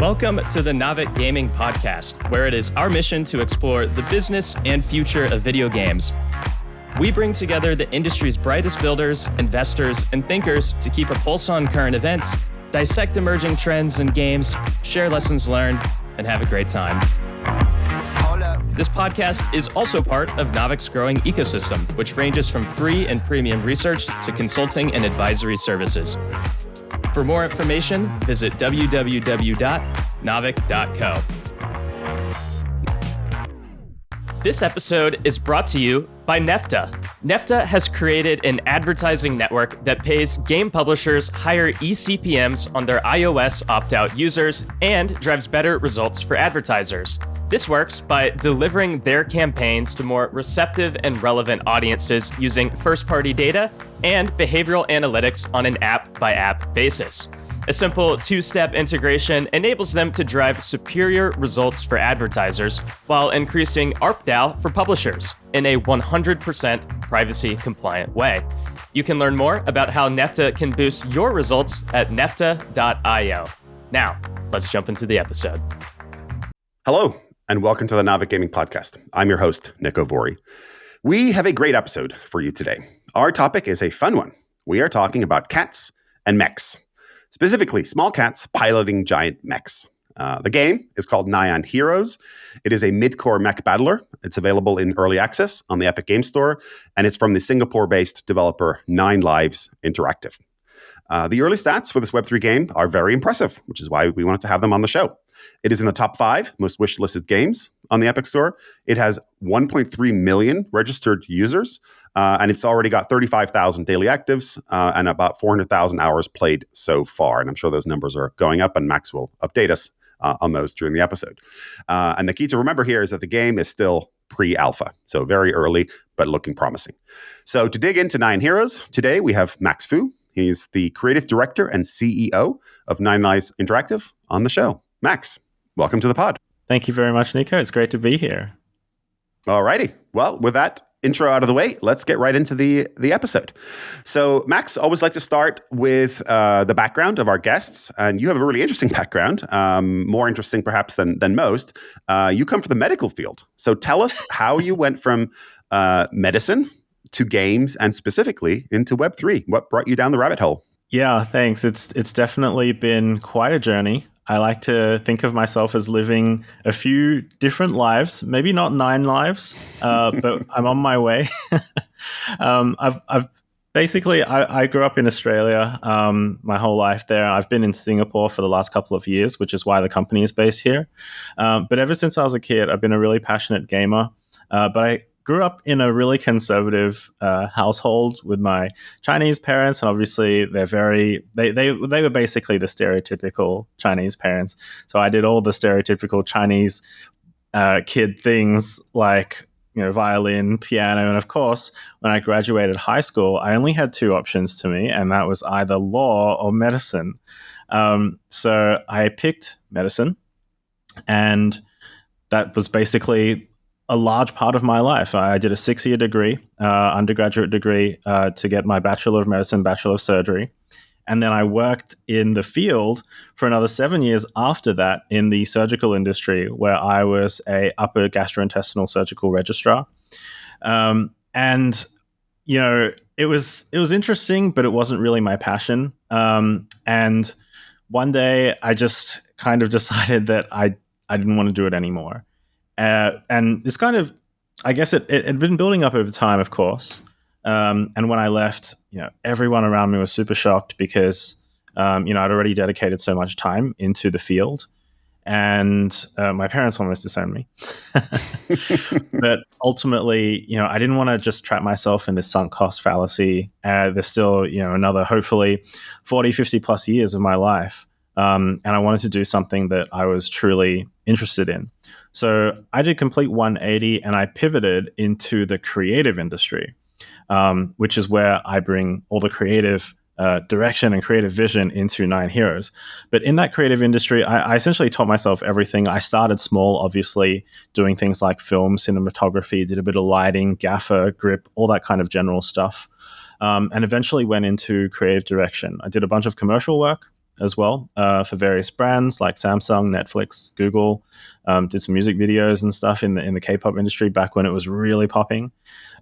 Welcome to the Navik Gaming Podcast, where it is our mission to explore the business and future of video games. We bring together the industry's brightest builders, investors, and thinkers to keep a pulse on current events, dissect emerging trends in games, share lessons learned, and have a great time. This podcast is also part of Navik's growing ecosystem, which ranges from free and premium research to consulting and advisory services. For more information, visit www.navik.co. This episode is brought to you by Nefta. Nefta has created an advertising network that pays game publishers higher eCPMs on their iOS opt-out users and drives better results for advertisers. This works by delivering their campaigns to more receptive and relevant audiences using first-party data and behavioral analytics on an app-by-app basis. A simple two-step integration enables them to drive superior results for advertisers while increasing ARPDAU for publishers in a 100% privacy-compliant way. You can learn more about how Nefta can boost your results at nefta.io. Now, let's jump into the episode. Hello, and welcome to the Navik Gaming Podcast. I'm your host, Niko Vuori. We have a great episode for you today. Our topic is a fun one. We are talking about cats and mechs, specifically small cats piloting giant mechs. The game is called Nyan Heroes. It is a mid-core mech battler. It's available in early access on the Epic Game Store, and it's from the Singapore-based developer 9 Lives Interactive. The early stats for this Web3 game are very impressive, which is why we wanted to have them on the show. It is in the top 5 most wishlisted games on the Epic Store. It has 1.3 million registered users, and it's already got 35,000 daily actives and about 400,000 hours played so far. And I'm sure those numbers are going up, and Max will update us on those during the episode. And the key to remember here is that the game is still pre-alpha, so very early, but looking promising. So to dig into Nyan Heroes, today we have Max Fu. He's the creative director and CEO of 9 Lives Interactive on the show. Max, welcome to the pod. Thank you very much, Niko. It's great to be here. All righty. Well, with that intro out of the way, let's get right into the episode. So, Max, always like to start with the background of our guests, and you have a really interesting background, more interesting perhaps than most. You come from the medical field. So tell us how you went from medicine to games and specifically into Web3. What brought you down the rabbit hole? Yeah, thanks. It's definitely been quite a journey. I like to think of myself as living a few different lives, maybe not 9 lives, but I'm on my way. I've basically, I grew up in Australia my whole life there. I've been in Singapore for the last couple of years, which is why the company is based here. But ever since I was a kid, I've been a really passionate gamer. But I grew up in a really conservative household with my Chinese parents, and obviously they were basically the stereotypical Chinese parents. So I did all the stereotypical Chinese kid things like violin, piano, and of course, when I graduated high school, I only had 2 options to me, and that was either law or medicine. So I picked medicine, and that was basically a large part of my life. I did a 6-year degree, undergraduate degree, to get my Bachelor of Medicine, Bachelor of Surgery. And then I worked in the field for another 7 years after that in the surgical industry, where I was a upper gastrointestinal surgical registrar. And it was interesting, but it wasn't really my passion. And one day I just kind of decided that I didn't want to do it anymore. And it's kind of, I guess it had been building up over time, of course. And when I left, everyone around me was super shocked because, I'd already dedicated so much time into the field, and my parents almost disowned me. But ultimately, I didn't want to just trap myself in this sunk cost fallacy. There's still, another hopefully 40, 50 plus years of my life. And I wanted to do something that I was truly interested in. So I did complete 180 and I pivoted into the creative industry, which is where I bring all the creative direction and creative vision into 9 Heroes. But in that creative industry, I essentially taught myself everything. I started small, obviously, doing things like film, cinematography, did a bit of lighting, gaffer, grip, all that kind of general stuff. And eventually went into creative direction. I did a bunch of commercial work. as well for various brands like Samsung, Netflix, Google. Did some music videos and stuff in the K-pop industry back when it was really popping.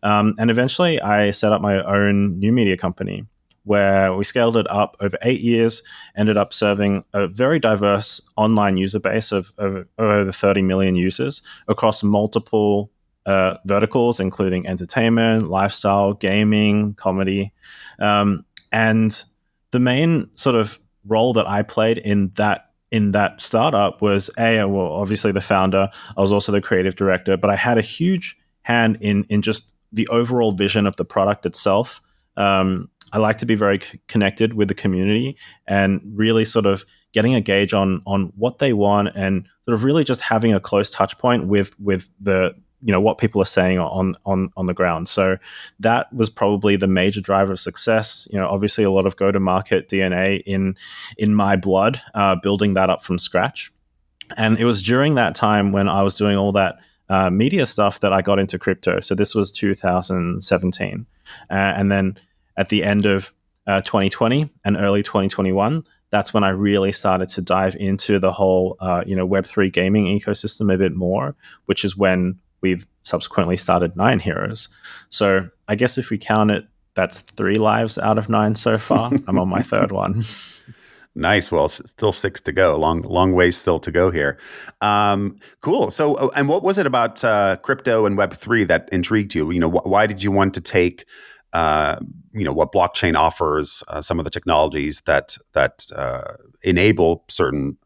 And eventually I set up my own new media company where we scaled it up over 8 years, ended up serving a very diverse online user base of over 30 million users across multiple verticals, including entertainment, lifestyle, gaming, comedy. And the main sort of role that I played in that startup was obviously the founder. I was also the creative director, but I had a huge hand in just the overall vision of the product itself. I like to be very connected with the community and really sort of getting a gauge on what they want and sort of really just having a close touch point with the what people are saying on the ground. So that was probably the major driver of success. Obviously a lot of go-to-market DNA in my blood, building that up from scratch. And it was during that time when I was doing all that media stuff that I got into crypto. So this was 2017. And then at the end of 2020 and early 2021, that's when I really started to dive into the whole Web3 gaming ecosystem a bit more, which is when we've subsequently started Nyan Heroes. So I guess if we count it, that's 3 lives out of 9 so far. I'm on my 3rd one. Nice. Well, still 6 to go. Long ways still to go here. Cool. So, and what was it about crypto and Web3 that intrigued you? Why did you want to take, what blockchain offers, some of the technologies that enable certain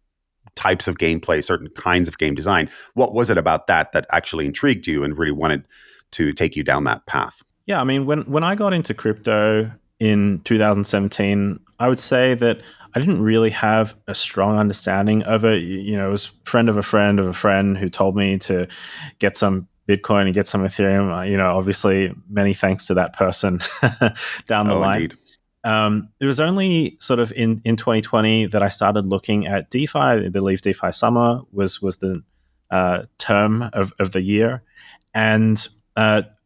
types of gameplay, certain kinds of game design? What was it about that actually intrigued you and really wanted to take you down that path? Yeah, I mean, when I got into crypto in 2017, I would say that I didn't really have a strong understanding of it. It was a friend of a friend of a friend who told me to get some Bitcoin and get some Ethereum. Obviously, many thanks to that person down the line. Indeed. It was only sort of in 2020 that I started looking at DeFi. I believe DeFi Summer was the term of the year. And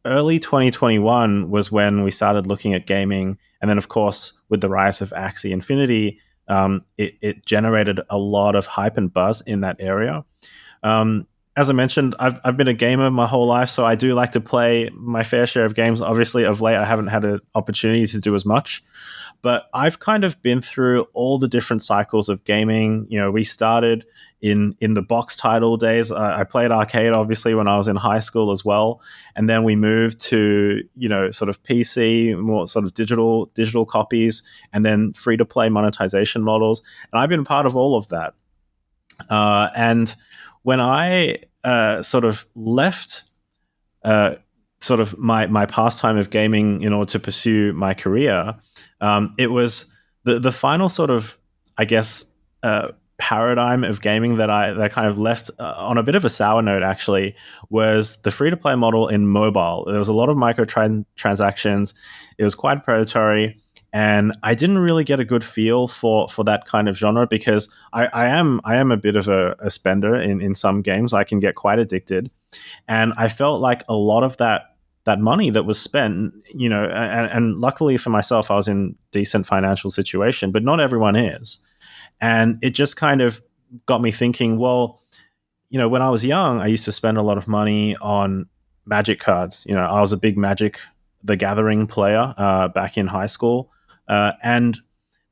early 2021 was when we started looking at gaming. And then, of course, with the rise of Axie Infinity, it generated a lot of hype and buzz in that area. As I mentioned, I've been a gamer my whole life, so I do like to play my fair share of games. Obviously, of late, I haven't had an opportunity to do as much. But I've kind of been through all the different cycles of gaming. We started in the box title days. I played arcade, obviously, when I was in high school as well. And then we moved to, sort of PC, more sort of digital copies, and then free-to-play monetization models. And I've been part of all of that. And when I sort of left sort of my pastime of gaming in order to pursue my career, it was the final sort of, I guess, paradigm of gaming that kind of left on a bit of a sour note, actually, was the free-to-play model in mobile. There was a lot of microtransactions. It was quite predatory. And I didn't really get a good feel for that kind of genre because I am a bit of a spender in some games. I can get quite addicted. And I felt like a lot of that money that was spent, and luckily for myself, I was in decent financial situation, but not everyone is. And it just kind of got me thinking, well, when I was young, I used to spend a lot of money on Magic cards. I was a big Magic the Gathering player back in high school. And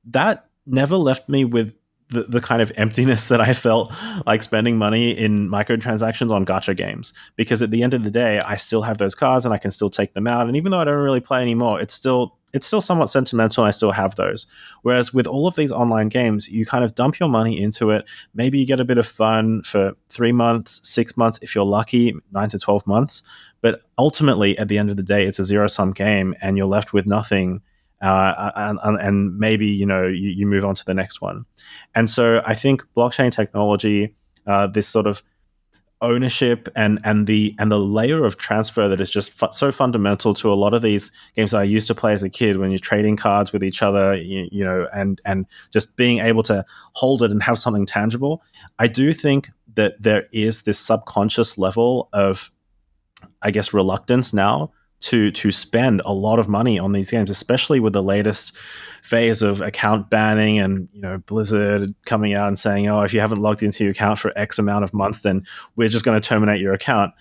that never left me with the kind of emptiness that I felt like spending money in microtransactions on gacha games. Because at the end of the day, I still have those cards and I can still take them out. And even though I don't really play anymore, it's still somewhat sentimental and I still have those. Whereas with all of these online games, you kind of dump your money into it. Maybe you get a bit of fun for 3 months, 6 months, if you're lucky, 9 to 12 months. But ultimately, at the end of the day, it's a zero-sum game and you're left with nothing. And maybe, you move on to the next one. And so I think blockchain technology, this sort of ownership and the layer of transfer that is just so fundamental to a lot of these games that I used to play as a kid, when you're trading cards with each other, and just being able to hold it and have something tangible. I do think that there is this subconscious level of, I guess, reluctance now to spend a lot of money on these games, especially with the latest phase of account banning and Blizzard coming out and saying, oh, if you haven't logged into your account for X amount of months, then we're just going to terminate your account.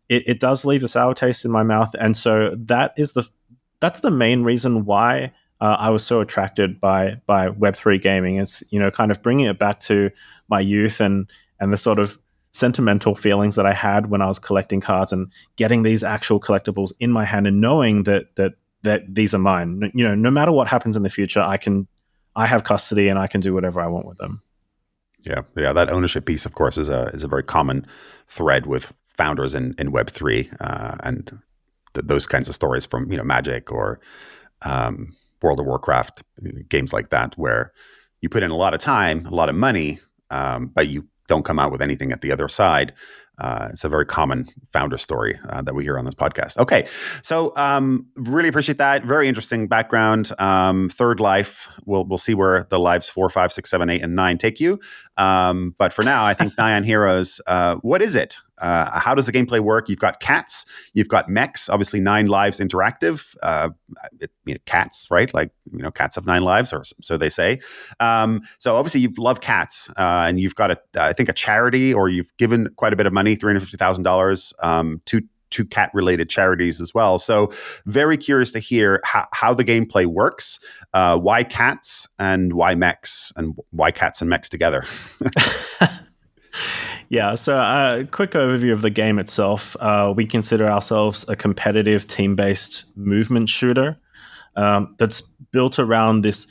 It does leave a sour taste in my mouth, and so that's the main reason why I was so attracted by Web3 gaming. It's kind of bringing it back to my youth and the sort of sentimental feelings that I had when I was collecting cards and getting these actual collectibles in my hand and knowing that these are mine. No matter what happens in the future, I have custody and I can do whatever I want with them. Yeah. That ownership piece, of course, is a very common thread with founders in Web3 and those kinds of stories from Magic or World of Warcraft, games like that, where you put in a lot of time, a lot of money, but you don't come out with anything at the other side. It's a very common founder story that we hear on this podcast. Okay, so really appreciate that. Very interesting background. Third life. We'll see where the lives 4, 5, 6, 7, 8, and 9 take you. But for now, I think Nyan Heroes. What is it? How does the gameplay work? You've got cats. You've got Mechs. Obviously, 9 lives interactive. Cats, right? Like cats have 9 lives, or so they say. So obviously, you love cats, and you've got I think a charity, or you've given quite a bit of money, $350,000 to cat-related charities as well. So very curious to hear how the gameplay works. Why cats and why Mechs, and why cats and Mechs together? Yeah, so a quick overview of the game itself. We consider ourselves a competitive team-based movement shooter that's built around this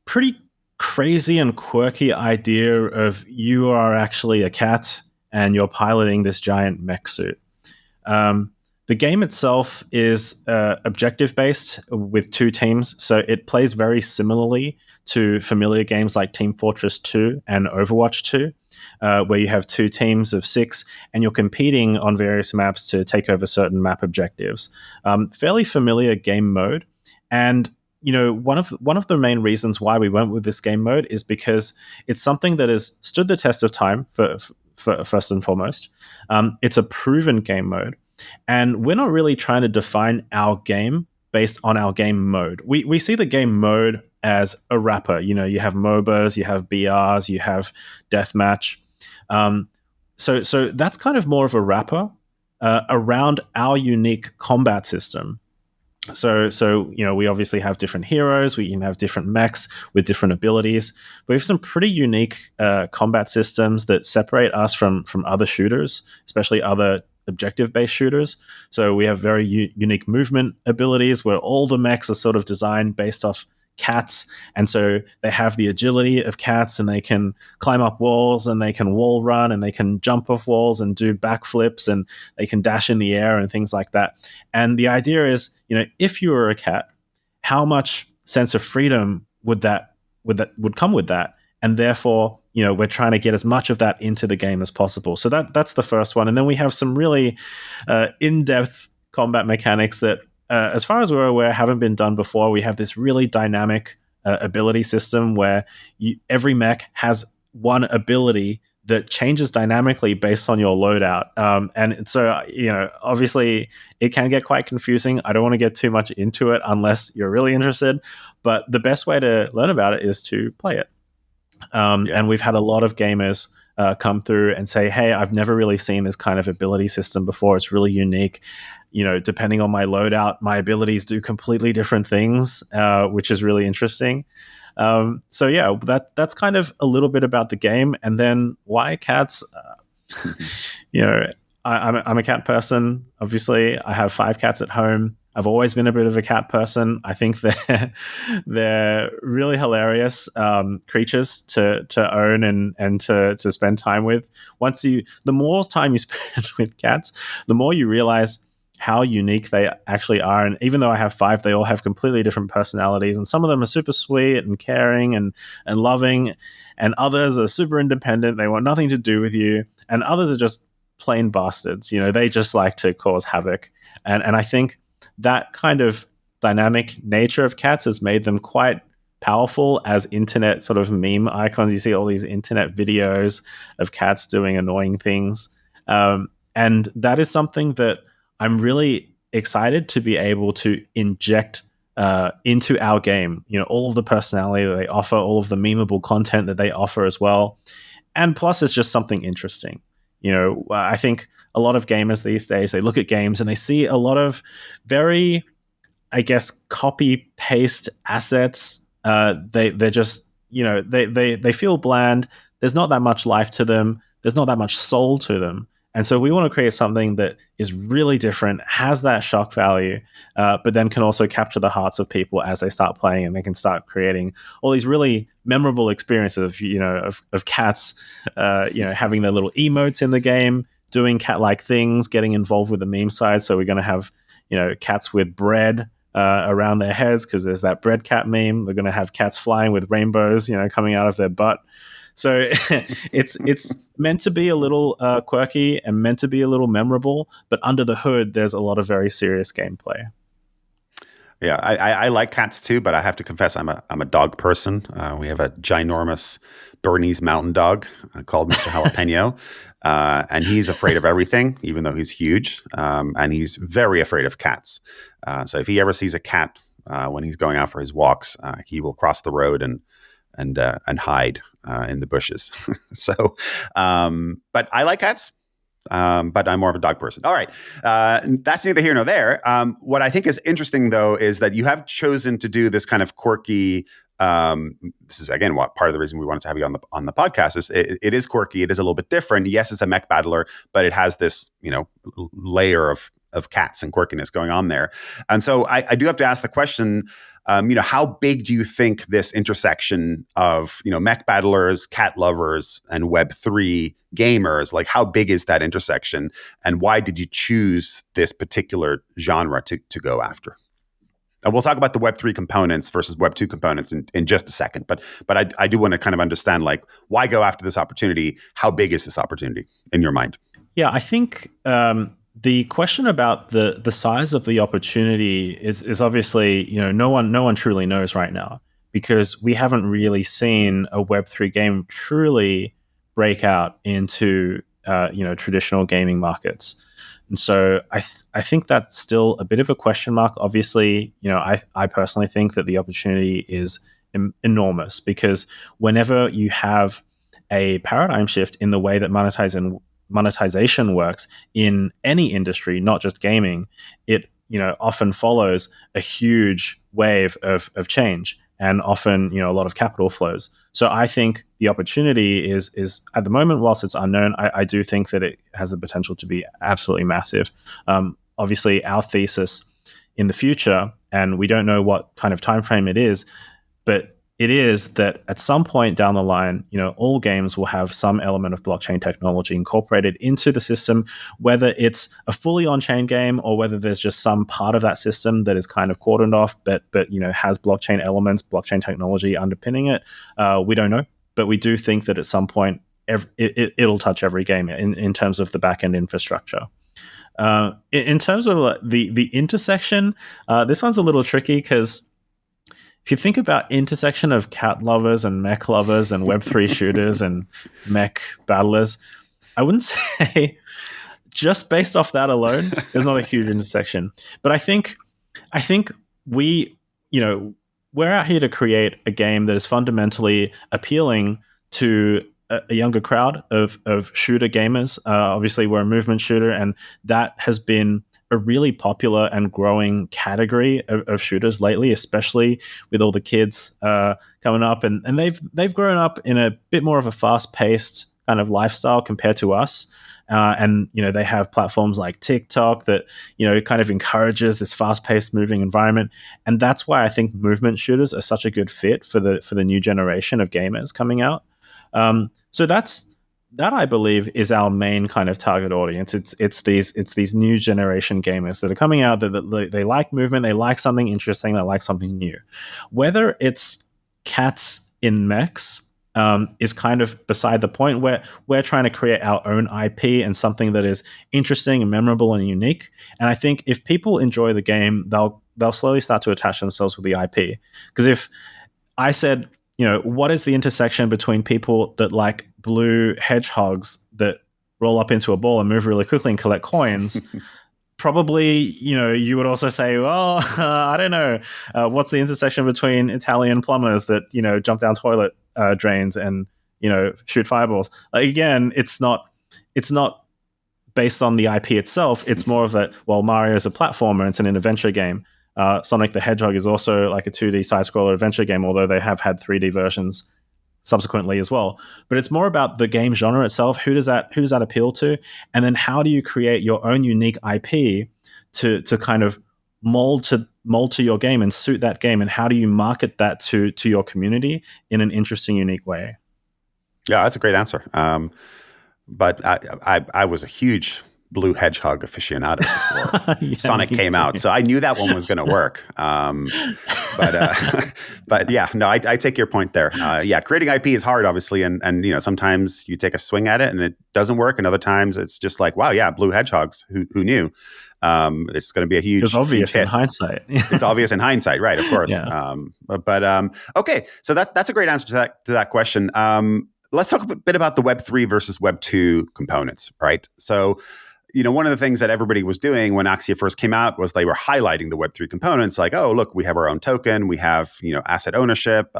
pretty crazy and quirky idea of you are actually a cat and you're piloting this giant mech suit. The game itself is objective-based with 2 teams, so it plays very similarly to familiar games like Team Fortress 2 and Overwatch 2, where you have 2 teams of 6 and you're competing on various maps to take over certain map objectives. Fairly familiar game mode, and one of the main reasons why we went with this game mode is because it's something that has stood the test of time for first and foremost. It's a proven game mode, and we're not really trying to define our game based on our game mode. We see the game mode as a wrapper. You have MOBAs, you have BRs, you have deathmatch. So that's kind of more of a wrapper around our unique combat system. So we obviously have different heroes. We can have different mechs with different abilities. We have some pretty unique combat systems that separate us from other shooters, especially other objective-based shooters. So we have very unique movement abilities where all the mechs are sort of designed based off cats, and so they have the agility of cats, and they can climb up walls, and they can wall run, and they can jump off walls and do backflips, and they can dash in the air and things like that. And the idea is, if you were a cat, how much sense of freedom would come with that? And therefore, we're trying to get as much of that into the game as possible. So that's the first one. And then we have some really in-depth combat mechanics that, as far as we're aware, haven't been done before. We have this really dynamic ability system where every mech has one ability that changes dynamically based on your loadout. And so, obviously it can get quite confusing. I don't want to get too much into it unless you're really interested, but the best way to learn about it is to play it. And we've had a lot of gamers come through and say, hey, I've never really seen this kind of ability system before. It's really unique. Depending on my loadout, my abilities do completely different things, which is really interesting. So yeah, that's kind of a little bit about the game. And then why cats? I'm a cat person. Obviously, I have 5 cats at home. I've always been a bit of a cat person. I think they're really hilarious creatures to own and to spend time with. The more time you spend with cats, the more you realize how unique they actually are. And even though I have 5, they all have completely different personalities. And some of them are super sweet and caring and loving, and others are super independent. They want nothing to do with you. And others are just plain bastards. They just like to cause havoc. And I think that kind of dynamic nature of cats has made them quite powerful as internet sort of meme icons. You see all these internet videos of cats doing annoying things. And that is something that I'm really excited to be able to inject into our game, all of the personality that they offer, all of the memeable content that they offer as well. And plus, it's just something interesting. I think a lot of gamers these days, they look at games and they see a lot of very, I guess, copy paste assets. They're just, they feel bland. There's not that much life to them. There's not that much soul to them. And so we want to create something that is really different, has that shock value, but then can also capture the hearts of people as they start playing, and they can start creating all these really memorable experiences of cats, having their little emotes in the game, doing cat-like things, getting involved with the meme side. So we're going to have, cats with bread around their heads because there's that bread cat meme. They're going to have cats flying with rainbows, coming out of their butt. So it's meant to be a little quirky and meant to be a little memorable, but under the hood, there's a lot of very serious gameplay. Yeah, I like cats too, but I have to confess I'm a dog person. We have a ginormous Bernese mountain dog called Mr. Jalapeno, and he's afraid of everything, even though he's huge, and he's very afraid of cats. So if he ever sees a cat when he's going out for his walks, he will cross the road and hide in the bushes. So, but I like cats. But I'm more of a dog person. All right. That's neither here nor there. What I think is interesting, though, is that you have chosen to do this kind of quirky. This is, again, what part of the reason we wanted to have you on the podcast is it is quirky. It is a little bit different. Yes, it's a mech battler, but it has this, layer of cats and quirkiness going on there. And so I do have to ask the question, how big do you think this intersection of, mech battlers, cat lovers, and Web3 gamers, like how big is that intersection, and why did you choose this particular genre to go after? And we'll talk about the Web3 components versus Web2 components in just a second. But I do want to kind of understand, like, why go after this opportunity? How big is this opportunity in your mind? Yeah, I think the question about the size of the opportunity is obviously, no one truly knows right now, because we haven't really seen a Web3 game truly break out into traditional gaming markets. And so I think that's still a bit of a question mark. Obviously, I personally think that the opportunity is enormous, because whenever you have a paradigm shift in the way that monetization works in any industry, not just gaming, it often follows a huge wave of change, and often a lot of capital flows. So I think the opportunity is at the moment, whilst it's unknown, I do think that it has the potential to be absolutely massive. Obviously, our thesis in the future, and we don't know what kind of time frame it is, but it is that at some point down the line, all games will have some element of blockchain technology incorporated into the system, whether it's a fully on-chain game or whether there's just some part of that system that is kind of cordoned off, but has blockchain elements, blockchain technology underpinning it. We don't know, but we do think that at some point it'll touch every game in terms of the back-end infrastructure. In terms of the intersection, this one's a little tricky, because if you think about intersection of cat lovers and mech lovers and Web3 shooters and mech battlers, I wouldn't say just based off that alone, there's not a huge intersection. But I think we're out here to create a game that is fundamentally appealing to a younger crowd of shooter gamers. Obviously, we're a movement shooter, and that has been a really popular and growing category of shooters lately, especially with all the kids coming up, and they've grown up in a bit more of a fast-paced kind of lifestyle compared to us. And they have platforms like TikTok that kind of encourages this fast-paced moving environment, and that's why I think movement shooters are such a good fit for the new generation of gamers coming out. So that I believe is our main kind of target audience. It's these new generation gamers that are coming out that they like movement, they like something interesting, they like something new. Whether it's cats in mechs is kind of beside the point. Where we're trying to create our own IP and something that is interesting and memorable and unique. And I think if people enjoy the game, they'll slowly start to attach themselves with the IP. Because if I said, what is the intersection between people that like blue hedgehogs that roll up into a ball and move really quickly and collect coins? probably, you would also say, well, I don't know, what's the intersection between Italian plumbers that, jump down toilet drains and, shoot fireballs? Again, it's not based on the IP itself. It's more of a, well, Mario is a platformer, it's an adventure game. Sonic the Hedgehog is also like a 2D side-scroller adventure game, although they have had 3D versions subsequently as well. But it's more about the game genre itself. Who does that appeal to? And then how do you create your own unique IP to kind of mold to your game and suit that game? And how do you market that to your community in an interesting, unique way? Yeah, that's a great answer. But I was a huge Blue Hedgehog aficionado before Sonic came out, so I knew that one was going to work. But yeah, no, I take your point there. Yeah, creating IP is hard, obviously, and sometimes you take a swing at it and it doesn't work, and other times it's just like, wow, yeah, Blue Hedgehogs. Who knew? It's going to be a huge. It's obvious huge in hindsight. It's obvious in hindsight, right? Of course. Yeah. Okay, so that's a great answer to that question. Let's talk a bit about the Web3 versus Web 2 components, right? So, one of the things that everybody was doing when Axia first came out was they were highlighting the Web3 components, like, oh, look, we have our own token, we have, asset ownership,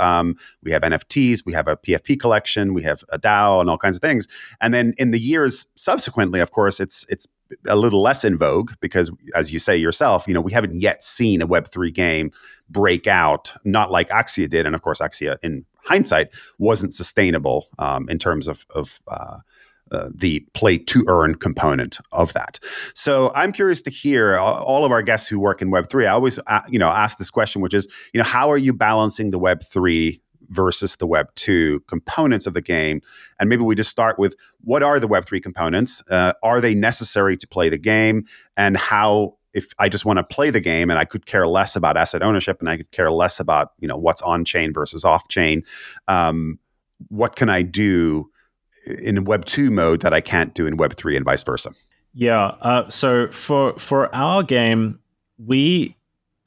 we have NFTs, we have a PFP collection, we have a DAO and all kinds of things. And then in the years subsequently, of course, it's a little less in vogue because, as you say yourself, we haven't yet seen a Web3 game break out, not like Axia did. And of course, Axia, in hindsight, wasn't sustainable in terms of the play to earn component of that. So I'm curious to hear all of our guests who work in Web3. I always, ask this question, which is, how are you balancing the Web3 versus the Web 2 components of the game? And maybe we just start with, what are the Web 3 components? Are they necessary to play the game? And how, if I just want to play the game and I could care less about asset ownership and I could care less about, what's on chain versus off chain, what can I do in Web 2 mode that I can't do in Web 3 and vice versa? Yeah. So for our game,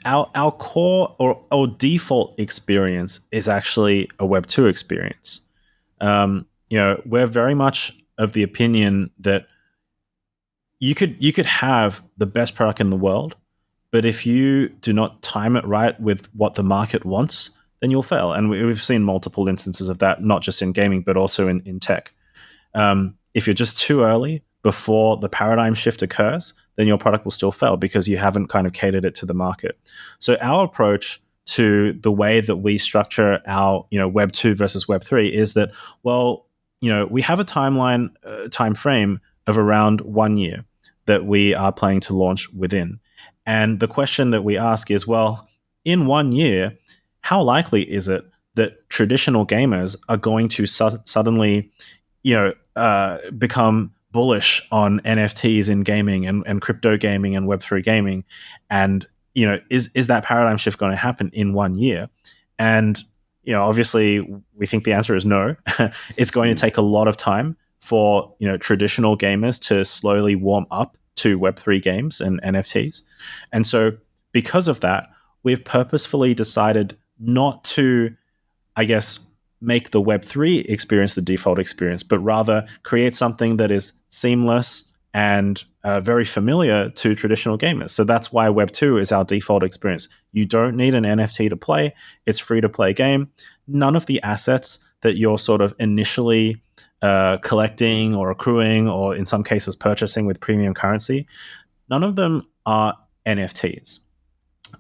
our core or default experience is actually a Web 2 experience. We're very much of the opinion that you could have the best product in the world, but if you do not time it right with what the market wants, then you'll fail. And we've seen multiple instances of that, not just in gaming, but also in tech. If you're just too early before the paradigm shift occurs, then your product will still fail because you haven't kind of catered it to the market. So our approach to the way that we structure our, Web 2 versus Web 3 is that, well, we have a time frame of around 1 year that we are planning to launch within. And the question that we ask is, well, in 1 year, how likely is it that traditional gamers are going to suddenly, become bullish on NFTs in gaming and crypto gaming and Web3 gaming? And, is that paradigm shift going to happen in 1 year? And, obviously we think the answer is no. It's going to take a lot of time for, traditional gamers to slowly warm up to Web3 games and NFTs. And so because of that, we've purposefully decided not to, I guess, make the Web3 experience the default experience, but rather create something that is seamless and very familiar to traditional gamers. So that's why Web 2 is our default experience. You don't need an NFT to play. It's free to play game. None of the assets that you're sort of initially collecting or accruing, or in some cases purchasing with premium currency, none of them are NFTs.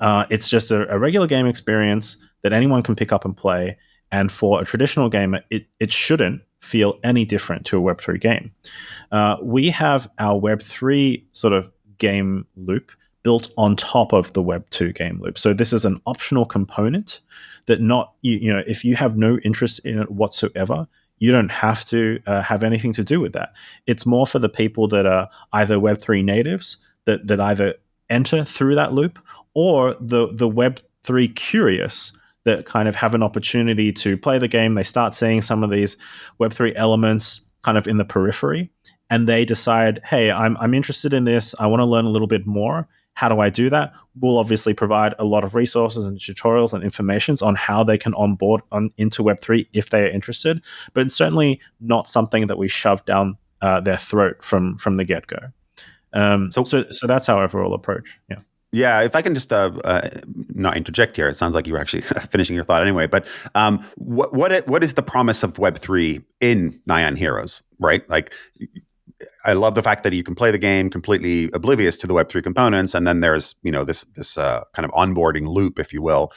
It's just a regular game experience that anyone can pick up and play. And for a traditional gamer, it shouldn't feel any different to a Web3 game. We have our Web3 sort of game loop built on top of the Web2 game loop. So this is an optional component that if you have no interest in it whatsoever, you don't have to have anything to do with that. It's more for the people that are either Web3 natives that either enter through that loop, or the Web3 curious that kind of have an opportunity to play the game. They start seeing some of these Web3 elements kind of in the periphery, and they decide, hey, I'm interested in this. I want to learn a little bit more. How do I do that? We'll obviously provide a lot of resources and tutorials and information on how they can onboard into Web3 if they are interested, but it's certainly not something that we shove down their throat from the get-go. So that's our overall approach. Yeah. Yeah, if I can just not interject here, it sounds like you were actually finishing your thought anyway. But what is the promise of Web3 in Nyan Heroes, right? Like, I love the fact that you can play the game completely oblivious to the Web3 components, and then there's this kind of onboarding loop, if you will,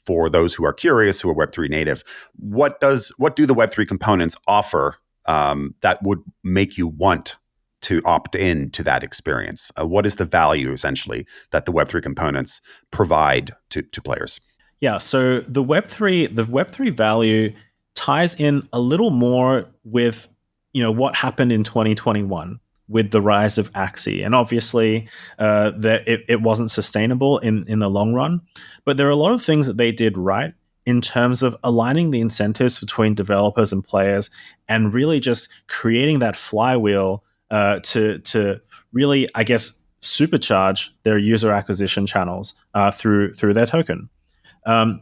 for those who are curious, who are Web3 native. What do the Web3 components offer that would make you want to opt in to that experience? What is the value essentially that the Web3 components provide to players? Yeah, so the Web3 value ties in a little more with what happened in 2021 with the rise of Axie, and obviously that it wasn't sustainable in the long run. But there are a lot of things that they did right in terms of aligning the incentives between developers and players, and really just creating that flywheel to really, I guess, supercharge their user acquisition channels through their token.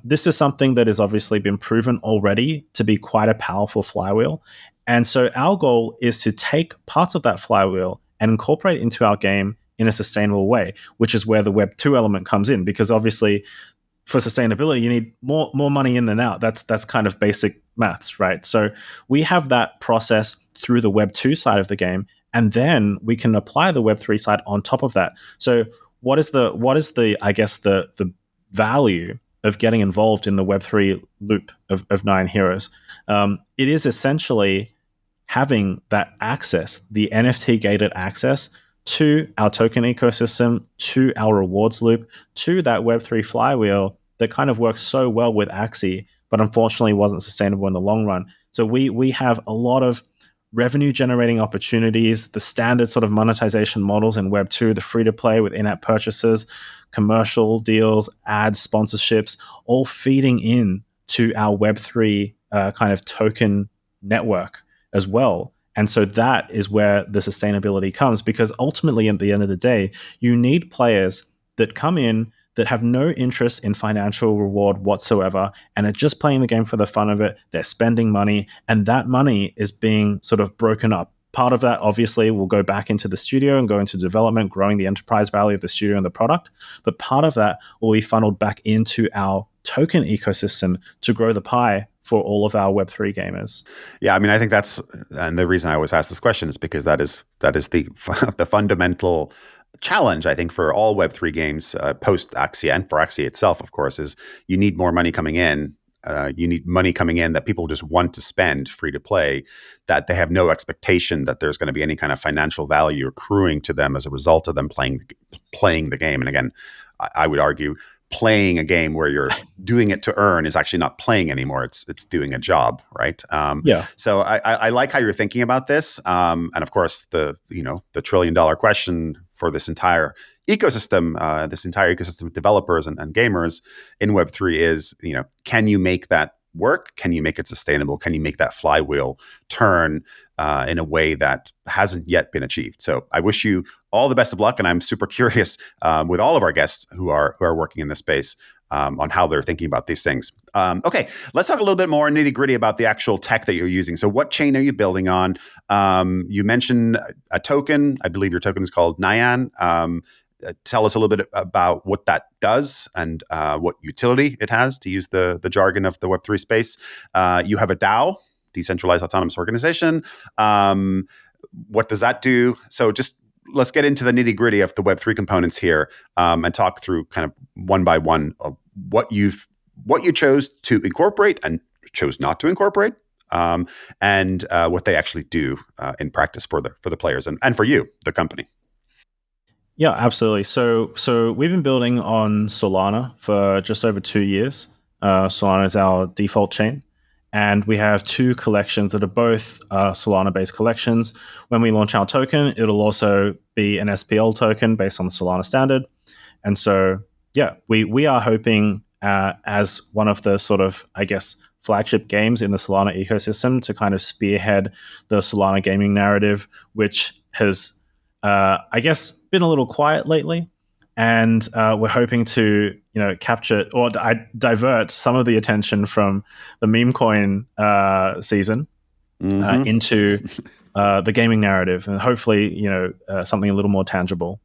This is something that has obviously been proven already to be quite a powerful flywheel. And so our goal is to take parts of that flywheel and incorporate it into our game in a sustainable way, which is where the Web 2 element comes in, because obviously for sustainability, you need more money in than out. That's kind of basic maths, right? So we have that process through the Web 2 side of the game, and then we can apply the Web 3 side on top of that. So what is the I guess the value of getting involved in the Web3 loop of Nyan Heroes? It is essentially having that access, the NFT gated access to our token ecosystem, to our rewards loop, to that Web3 flywheel that kind of works so well with Axie, but unfortunately wasn't sustainable in the long run. So we have a lot of revenue generating opportunities, the standard sort of monetization models in Web 2, the free to play with in-app purchases, commercial deals, ads, sponsorships, all feeding in to our Web3 kind of token network as well. And so that is where the sustainability comes, because ultimately, at the end of the day, you need players that come in that have no interest in financial reward whatsoever and are just playing the game for the fun of it. They're spending money, and that money is being sort of broken up. Part of that, obviously, will go back into the studio and go into development, growing the enterprise value of the studio and the product. But part of that will be funneled back into our token ecosystem to grow the pie for all of our Web3 gamers. Yeah, I mean, I think and the reason I always ask this question is because that is the fundamental challenge, I think, for all Web3 games post Axie, and for Axie itself, of course, is you need more money coming in. You need money coming in that people just want to spend free to play, that they have no expectation that there's going to be any kind of financial value accruing to them as a result of them playing the game. And again, I would argue playing a game where you're doing it to earn is actually not playing anymore. It's doing a job, right? Yeah. So I like how you're thinking about this. And of course, the $1 trillion question for this entire ecosystem of developers and gamers in Web3 is, can you make that work? Can you make it sustainable? Can you make that flywheel turn in a way that hasn't yet been achieved? So I wish you all the best of luck, and I'm super curious with all of our guests who are working in this space on how they're thinking about these things. Okay, let's talk a little bit more nitty gritty about the actual tech that you're using. So what chain are you building on? You mentioned a token. I believe your token is called Nyan. Tell us a little bit about what that does and what utility it has, to use the jargon of the Web3 space. You have a DAO, Decentralized Autonomous Organization. What does that do? So just let's get into the nitty gritty of the Web3 components here and talk through kind of one by one of what you chose to incorporate and chose not to incorporate, and what they actually do in practice for the players and for you, the company. Yeah, absolutely. So we've been building on Solana for just over 2 years. Solana is our default chain, and we have 2 collections that are both Solana-based collections. When we launch our token, it'll also be an SPL token based on the Solana standard. And so, yeah, we are hoping as one of the sort of, I guess, flagship games in the Solana ecosystem to kind of spearhead the Solana gaming narrative, which has I guess been a little quiet lately, and we're hoping to capture or divert some of the attention from the meme coin season, into the gaming narrative, and hopefully, something a little more tangible.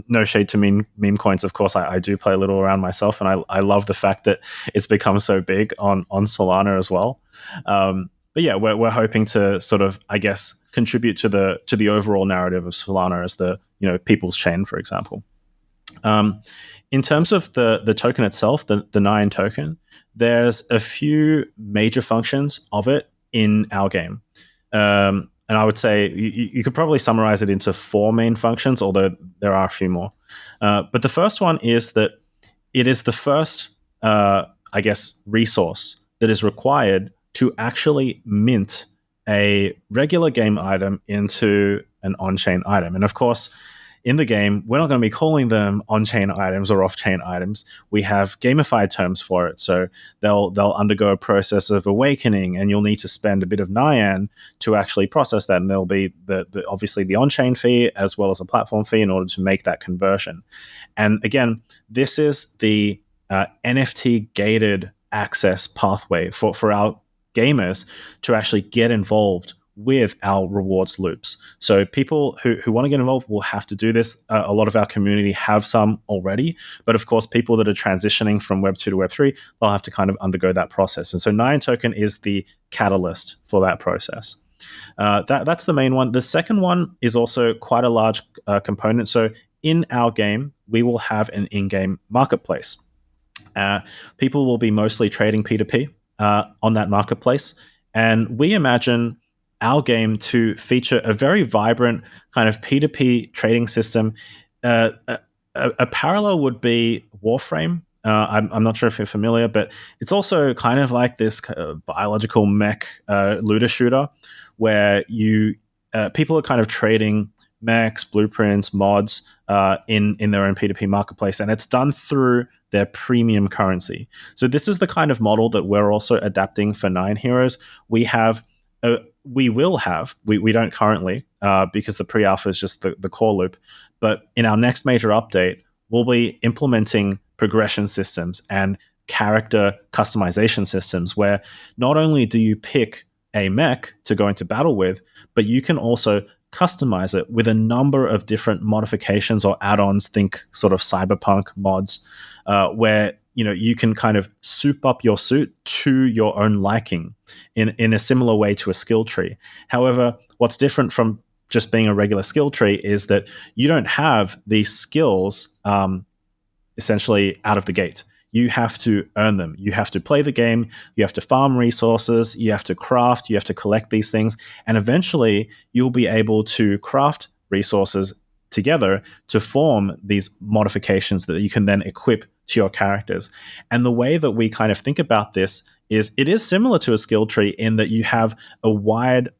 No shade to meme coins, of course. I do play a little around myself, and I love the fact that it's become so big on Solana as well. But yeah, we're hoping to sort of, I guess, contribute to the overall narrative of Solana as the people's chain, for example. In terms of the token itself, the Nyan token, there's a few major functions of it in our game. And I would say you could probably summarize it into 4 main functions, although there are a few more. But the first one is that it is the first, I guess, resource that is required to actually mint a regular game item into an on-chain item. And of course, in the game, we're not going to be calling them on-chain items or off-chain items. We have gamified terms for it. So they'll undergo a process of awakening, and you'll need to spend a bit of Nyan to actually process that. And there'll be obviously the on-chain fee as well as a platform fee in order to make that conversion. And again, this is the NFT gated access pathway for our gamers to actually get involved with our rewards loops. So people who want to get involved will have to do this. A lot of our community have some already, but of course, people that are transitioning from Web 2 to Web 3, they'll have to kind of undergo that process. And so Nyan token is the catalyst for that process. That's the main one. The second one is also quite a large component. So in our game, we will have an in-game marketplace. People will be mostly trading P2P on that marketplace. And we imagine our game to feature a very vibrant kind of P2P trading system. A parallel would be Warframe. I'm not sure if you're familiar, but it's also kind of like this biological mech looter shooter where people are kind of trading mechs, blueprints, mods in their own P2P marketplace, and it's done through their premium currency. So this is the kind of model that we're also adapting for Nyan Heroes. We will have, we don't currently, because the pre-alpha is just the core loop, but in our next major update, we'll be implementing progression systems and character customization systems where not only do you pick a mech to go into battle with, but you can also customize it with a number of different modifications or add-ons, think sort of cyberpunk mods, where you can kind of soup up your suit to your own liking in a similar way to a skill tree. However, what's different from just being a regular skill tree is that you don't have these skills essentially out of the gate. You have to earn them. You have to play the game. You have to farm resources. You have to craft. You have to collect these things. And eventually, you'll be able to craft resources together to form these modifications that you can then equip to your characters. And the way that we kind of think about this is it is similar to a skill tree in that you have a wide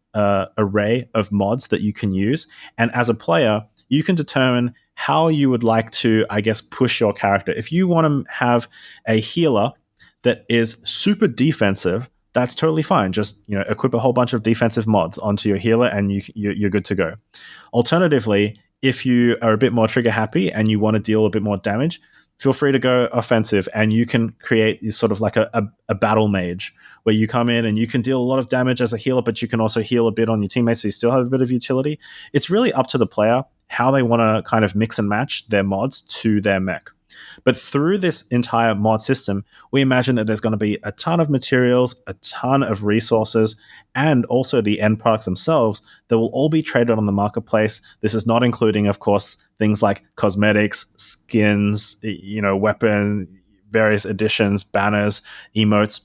array of mods that you can use. And as a player, you can determine how you would like to, I guess, push your character. If you want to have a healer that is super defensive, that's totally fine. Just equip a whole bunch of defensive mods onto your healer, and you're good to go. Alternatively, if you are a bit more trigger happy and you want to deal a bit more damage, feel free to go offensive, and you can create sort of like a battle mage where you come in and you can deal a lot of damage as a healer, but you can also heal a bit on your teammates, so you still have a bit of utility. It's really up to the player how they want to kind of mix and match their mods to their mech. But through this entire mod system, we imagine that there's going to be a ton of materials, a ton of resources, and also the end products themselves that will all be traded on the marketplace. This is not including, of course, things like cosmetics, skins, weapon, various editions, banners, emotes.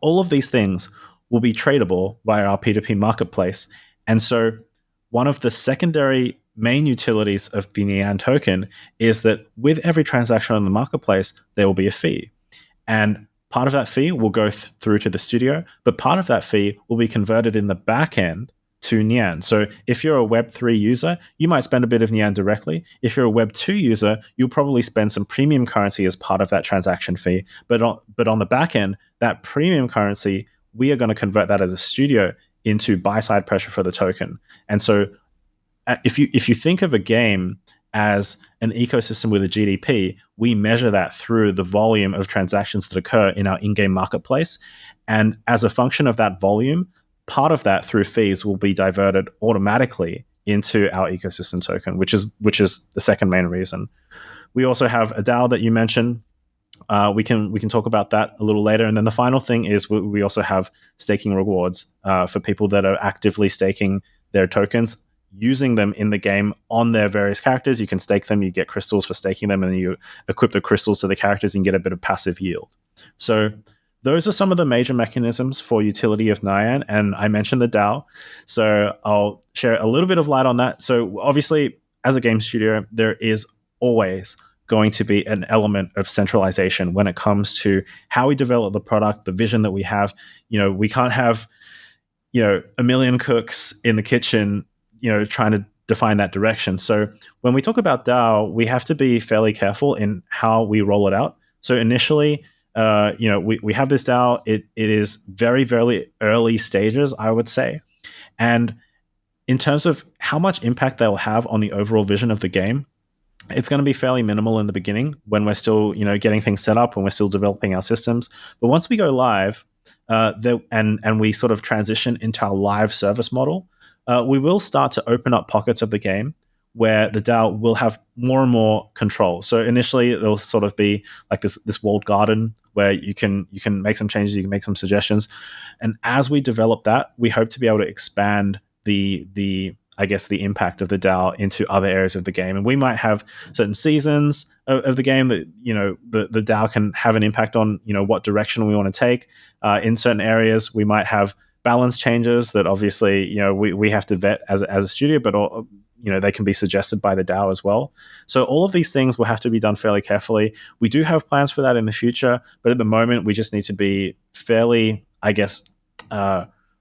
All of these things will be tradable via our P2P marketplace. And so one of the secondary main utilities of the Nyan token is that with every transaction on the marketplace, there will be a fee. And part of that fee will go through to the studio, but part of that fee will be converted in the back end to Nyan. So if you're a Web3 user, you might spend a bit of Nyan directly. If you're a Web2 user, you'll probably spend some premium currency as part of that transaction fee. But on the back end, that premium currency, we are going to convert that as a studio into buy-side pressure for the token. And so if you think of a game as an ecosystem with a GDP, we measure that through the volume of transactions that occur in our in-game marketplace. And as a function of that volume, part of that through fees will be diverted automatically into our ecosystem token, which is the second main reason. We also have a DAO that you mentioned. We can talk about that a little later. And then the final thing is we also have staking rewards for people that are actively staking their tokens, using them in the game on their various characters. You can stake them, you get crystals for staking them, and then you equip the crystals to the characters and get a bit of passive yield. So those are some of the major mechanisms for utility of Nyan, and I mentioned the DAO. So I'll share a little bit of light on that. So obviously, as a game studio, there is always going to be an element of centralization when it comes to how we develop the product, the vision that we have. We can't have, a million cooks in the kitchen, trying to define that direction. So when we talk about DAO, we have to be fairly careful in how we roll it out. So initially, we have this DAO. It is very, very early stages, I would say. And in terms of how much impact they'll have on the overall vision of the game, it's going to be fairly minimal in the beginning when we're still, getting things set up, when we're still developing our systems. But once we go live, and we sort of transition into our live service model, we will start to open up pockets of the game where the DAO will have more and more control. So initially, it'll sort of be like this walled garden where you can make some changes, you can make some suggestions, and as we develop that, we hope to be able to expand the impact of the DAO into other areas of the game. And we might have certain seasons of the game that, the DAO can have an impact on, what direction we want to take. In certain areas, we might have balance changes that obviously, we have to vet as a studio, but they can be suggested by the DAO as well. So all of these things will have to be done fairly carefully. We do have plans for that in the future, but at the moment, we just need to be fairly,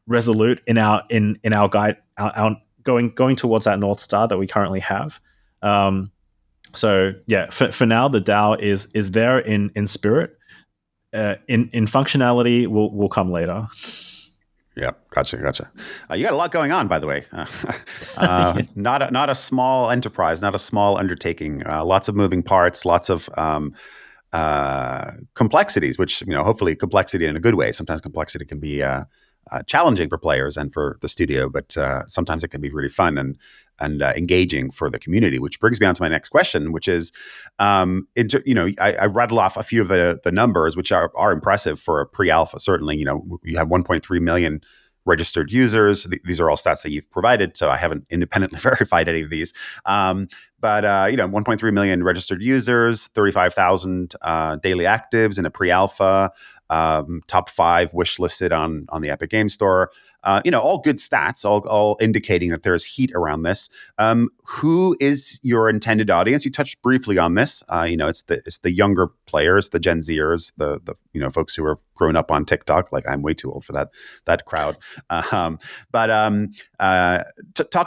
resolute in our guide, our going towards that North Star that we currently have. So yeah, for now, the DAO is there in spirit. In functionality will come later. Yeah, gotcha. You got a lot going on, by the way. Not a small enterprise, not a small undertaking. Lots of moving parts, lots of complexities, which, hopefully complexity in a good way. Sometimes complexity can be challenging for players and for the studio, but sometimes it can be really fun and engaging for the community, which brings me on to my next question, which is, I rattle off a few of the numbers, which are impressive for a pre-alpha. Certainly, you have 1.3 million registered users. These are all stats that you've provided, so I haven't independently verified any of these. But 1.3 million registered users, 35,000 daily actives in a pre-alpha, top 5 wishlisted on the Epic Game Store. All good stats, all indicating that there's heat around this. Who is your intended audience? You touched briefly on this. It's the younger players, the Gen Zers, the folks who are grown up on TikTok. Like, I'm way too old for that crowd. Talk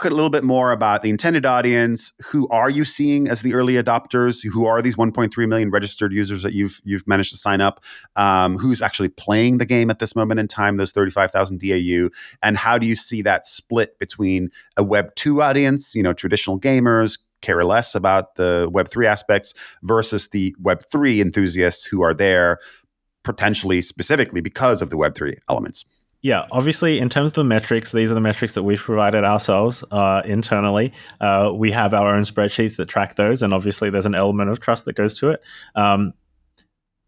a little bit more about the intended audience. Who are you seeing as the early adopters? Who are these 1.3 million registered users that you've managed to sign up? Who's actually playing the game at this moment in time? Those 35,000 DAU. And how do you see that split between a Web2 audience, traditional gamers, care less about the Web3 aspects, versus the Web3 enthusiasts who are there potentially specifically because of the Web3 elements? Yeah, obviously, in terms of the metrics, these are the metrics that we've provided ourselves internally. We have our own spreadsheets that track those, and obviously there's an element of trust that goes to it.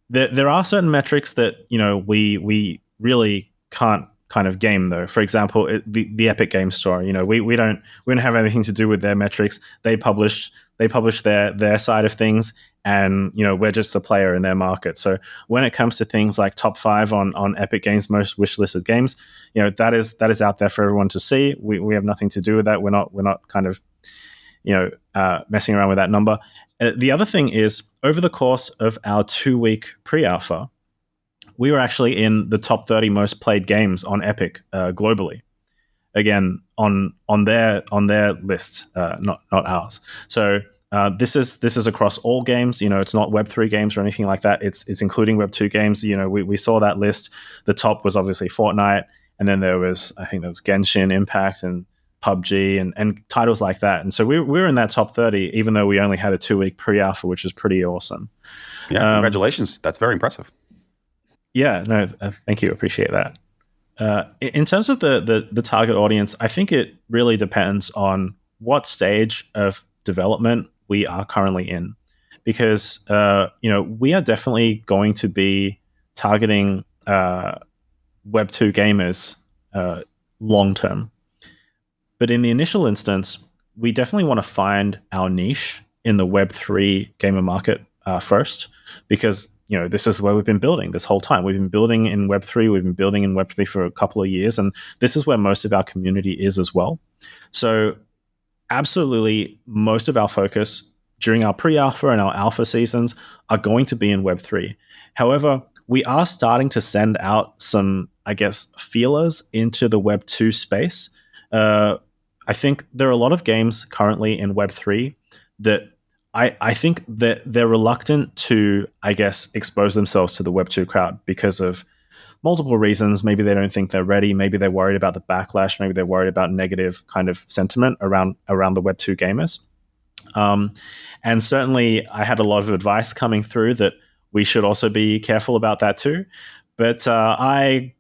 There are certain metrics that we really can't kind of game, though. For example, the Epic Game Store. We don't have anything to do with their metrics. They publish their side of things, and we're just a player in their market. So when it comes to things like top 5 on Epic Games most wishlisted games, that is out there for everyone to see. We have nothing to do with that. We're not kind of messing around with that number. The other thing is, over the course of our 2-week pre-alpha, we were actually in the top 30 most played games on Epic globally. Again, on their list, not ours. So this is across all games. It's not Web3 games or anything like that. It's including Web2 games. We saw that list. The top was obviously Fortnite, and then I think there was Genshin Impact and PUBG and titles like that. And so we were in that top 30, even though we only had a 2-week pre-alpha, which was pretty awesome. Yeah, congratulations. That's very impressive. Yeah, no, thank you. Appreciate that. In terms of the target audience, I think it really depends on what stage of development we are currently in, because we are definitely going to be targeting Web2 gamers long term. But in the initial instance, we definitely want to find our niche in the Web3 gamer market first, because this is where we've been building this whole time. We've been building in Web3. We've been building in Web3 for a couple of years, and this is where most of our community is as well. So absolutely, most of our focus during our pre-alpha and our alpha seasons are going to be in Web3. However, we are starting to send out some, I guess, feelers into the Web2 space. I think there are a lot of games currently in Web3 that I think that they're reluctant to, I guess, expose themselves to the Web2 crowd because of multiple reasons. Maybe they don't think they're ready. Maybe they're worried about the backlash. Maybe they're worried about negative kind of sentiment around the Web2 gamers. And certainly I had a lot of advice coming through that we should also be careful about that too. But I,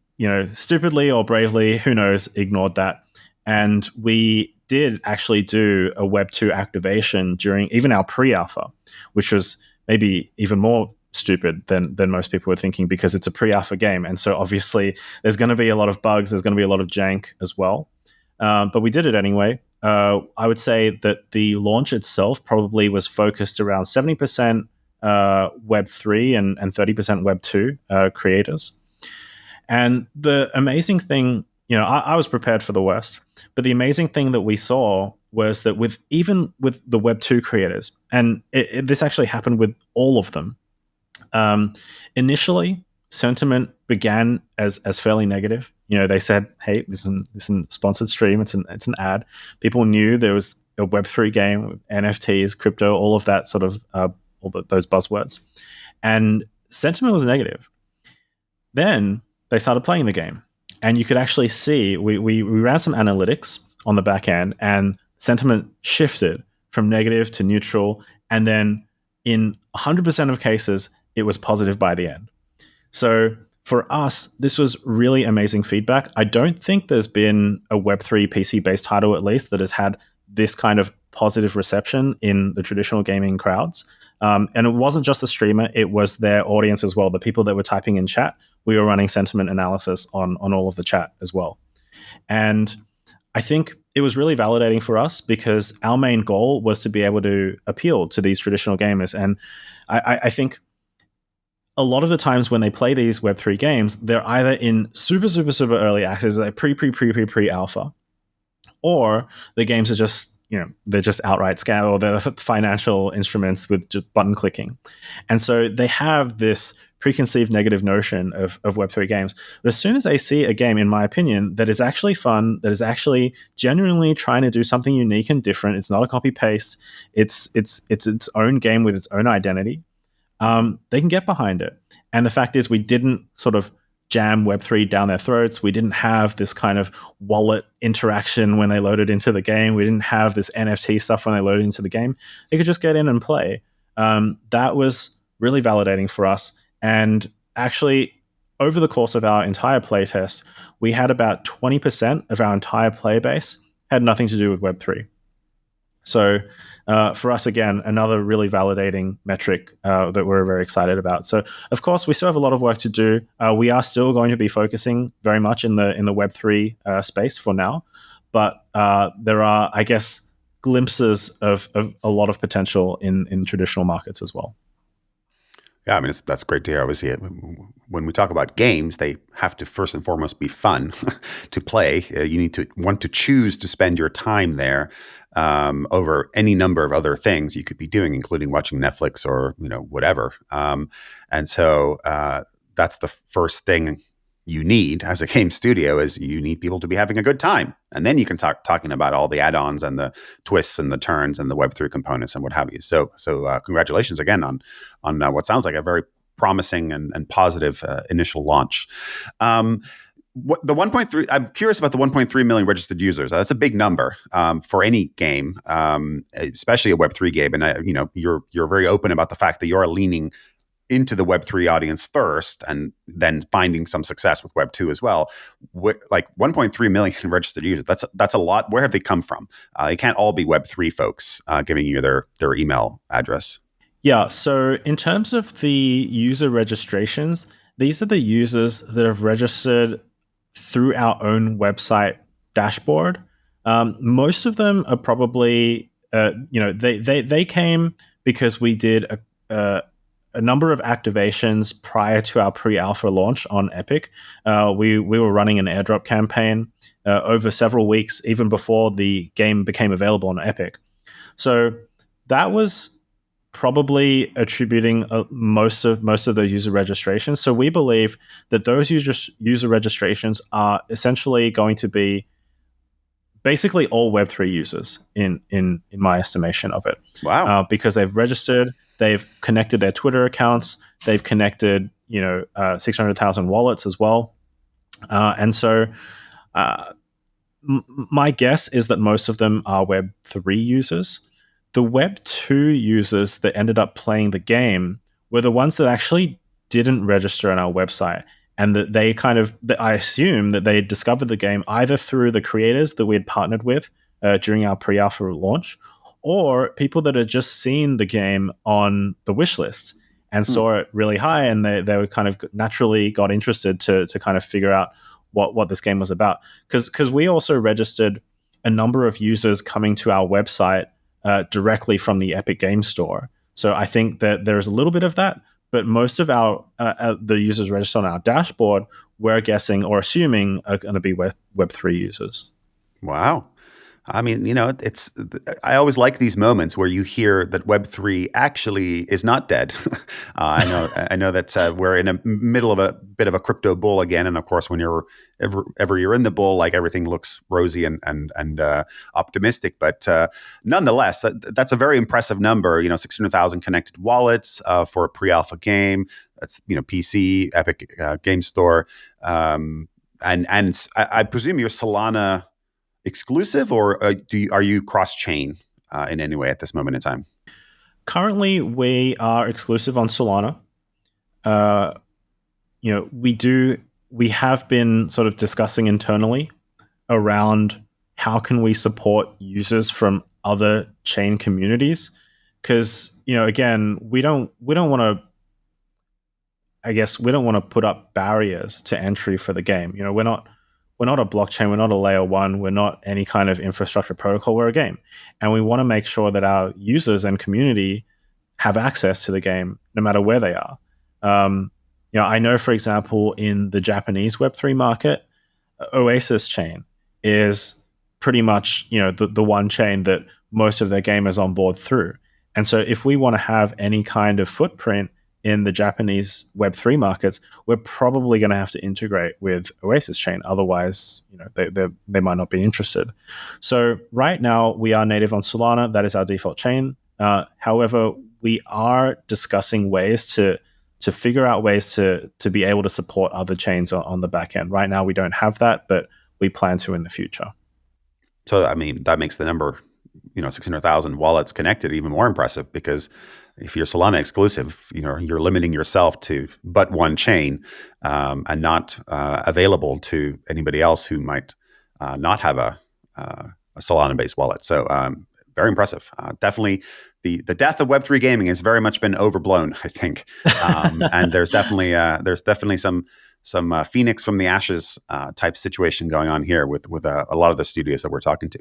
stupidly or bravely, who knows, ignored that. And we did actually do a Web2 activation during even our pre-alpha, which was maybe even more stupid than most people were thinking, because it's a pre-alpha game. And so obviously there's going to be a lot of bugs. There's going to be a lot of jank as well. But we did it anyway. I would say that the launch itself probably was focused around 70% Web3 and 30% Web2 creators. And the amazing thing, I was prepared for the worst, but the amazing thing that we saw was that even with the Web2 creators, and this actually happened with all of them, initially sentiment began as fairly negative. They said, "Hey, this is a sponsored stream. It's an ad." People knew there was a Web3 game with NFTs, crypto, all of that sort of those buzzwords, and sentiment was negative. Then they started playing the game, and you could actually see we ran some analytics on the back end, and sentiment shifted from negative to neutral, and then in 100% of cases, it was positive by the end. So for us, this was really amazing feedback. I don't think there's been a Web3 PC-based title, at least, that has had this kind of positive reception in the traditional gaming crowds. And it wasn't just the streamer, it was their audience as well. The people that were typing in chat, we were running sentiment analysis on all of the chat as well. And I think it was really validating for us, because our main goal was to be able to appeal to these traditional gamers. And I think a lot of the times when they play these Web3 games, they're either in super, super, super early access, like pre-alpha, or the games are just, they're just outright scam, or they're financial instruments with just button clicking. And so they have this preconceived negative notion of Web3 games. But as soon as they see a game, in my opinion, that is actually fun, that is actually genuinely trying to do something unique and different, it's not a copy paste, it's its own game with its own identity, they can get behind it. And the fact is, we didn't sort of jam Web3 down their throats. We didn't have this kind of wallet interaction when they loaded into the game. We didn't have this NFT stuff when they loaded into the game. They could just get in and play. That was really validating for us. And actually, over the course of our entire playtest, we had about 20% of our entire player base had nothing to do with Web3. So for us, again, another really validating metric that we're very excited about. So, of course, we still have a lot of work to do. We are still going to be focusing very much in the Web3 space for now, but there are, I guess, glimpses of a lot of potential in traditional markets as well. Yeah, I mean, that's great to hear. Obviously, when we talk about games, they have to first and foremost be fun to play. You need to want to choose to spend your time there over any number of other things you could be doing, including watching Netflix or whatever. And so that's the first thing you need as a game studio, is you need people to be having a good time. And then you can start talking about all the add-ons and the twists and the turns and the Web3 components and what have you. So congratulations again on what sounds like a very promising and positive initial launch. the 1.3, I'm curious about the 1.3 million registered users. That's a big number for any game, especially a Web3 game. And you're very open about the fact that you're leaning into the Web3 audience first, and then finding some success with Web2 as well. Like 1.3 million registered users. That's a lot. Where have they come from? They can't all be Web3 folks giving you their email address. Yeah. So in terms of the user registrations, these are the users that have registered through our own website dashboard. Most of them are probably, they came because we did a number of activations prior to our pre-alpha launch on Epic. We were running an airdrop campaign over several weeks, even before the game became available on Epic. So that was probably attributing most of those user registrations. So we believe that those user registrations are essentially going to be basically all Web3 users in my estimation of it. Wow. Because they've registered, they've connected their Twitter accounts, they've connected 600,000 wallets as well, and so my guess is that most of them are Web3 users. The Web2 users that ended up playing the game were the ones that actually didn't register on our website, and that I assume that they discovered the game either through the creators that we had partnered with during our pre-alpha launch, or people that had just seen the game on the wish list and saw it really high, and they were kind of naturally got interested to kind of figure out what this game was about. Because we also registered a number of users coming to our website directly from the Epic Game Store. So I think that there's a little bit of that, but most of the users registered on our dashboard, we're guessing or assuming are going to be Web3 users. Wow. I mean, I always like these moments where you hear that Web3 actually is not dead. I know that we're in the middle of a bit of a crypto bull again, and of course, when you're in the bull, like everything looks rosy and optimistic. But nonetheless, that's a very impressive number. 600,000 connected wallets for a pre-alpha game. That's PC, Epic Game Store, and I presume your Solana exclusive, or are you cross-chain in any way at this moment in time? Currently, we are exclusive on Solana. We have been sort of discussing internally around how can we support users from other chain communities, because again, we don't want to. I guess we don't want to put up barriers to entry for the game. We're not a blockchain. We're not a layer one. We're not any kind of infrastructure protocol. We're a game. And we want to make sure that our users and community have access to the game no matter where they are. I know, for example, in the Japanese Web3 market, Oasis chain is pretty much, the one chain that most of their gamers on board through. And so if we want to have any kind of footprint in the Japanese Web3 markets, we're probably going to have to integrate with Oasis chain. Otherwise, they might not be interested. So right now, we are native on Solana. That is our default chain. However, we are discussing ways to figure out ways to be able to support other chains on the back end. Right now, we don't have that, but we plan to in the future. So, I mean, that makes the number, 600,000 wallets connected even more impressive, because if you're Solana exclusive, you're limiting yourself to but one chain, and not available to anybody else who might not have a Solana-based wallet. So very impressive. Definitely, the death of Web3 gaming has very much been overblown, I think, and there's definitely some Phoenix from the ashes type situation going on here with a lot of the studios that we're talking to.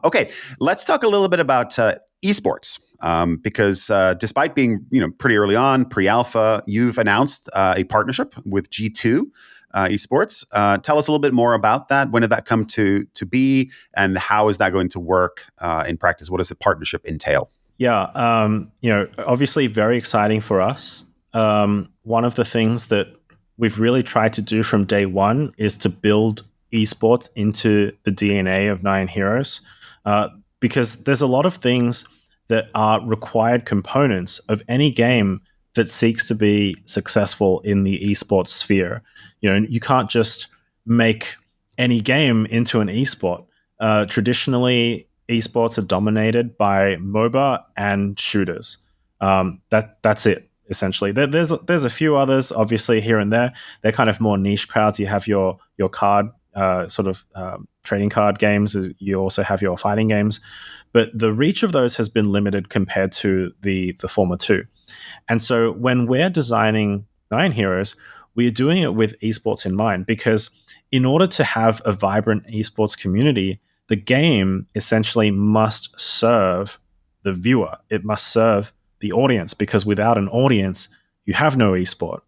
Okay, let's talk a little bit about esports, because despite being pretty early on, pre-alpha, you've announced a partnership with G2 Esports. Tell us a little bit more about that. When did that come to be, and how is that going to work in practice? What does the partnership entail? Yeah, obviously very exciting for us. One of the things that we've really tried to do from day one is to build esports into the DNA of Nyan Heroes, because there's a lot of things that are required components of any game that seeks to be successful in the esports sphere. You can't just make any game into an esport. Traditionally, esports are dominated by MOBA and shooters. That's it, essentially. There's a few others, obviously, here and there. They're kind of more niche crowds. You have your card trading card games. You also have your fighting games, but the reach of those has been limited compared to the former two. And so when we're designing Nyan Heroes, we are doing it with esports in mind, because in order to have a vibrant esports community, the game essentially must serve the viewer. It must serve the audience, because without an audience, you have no esport.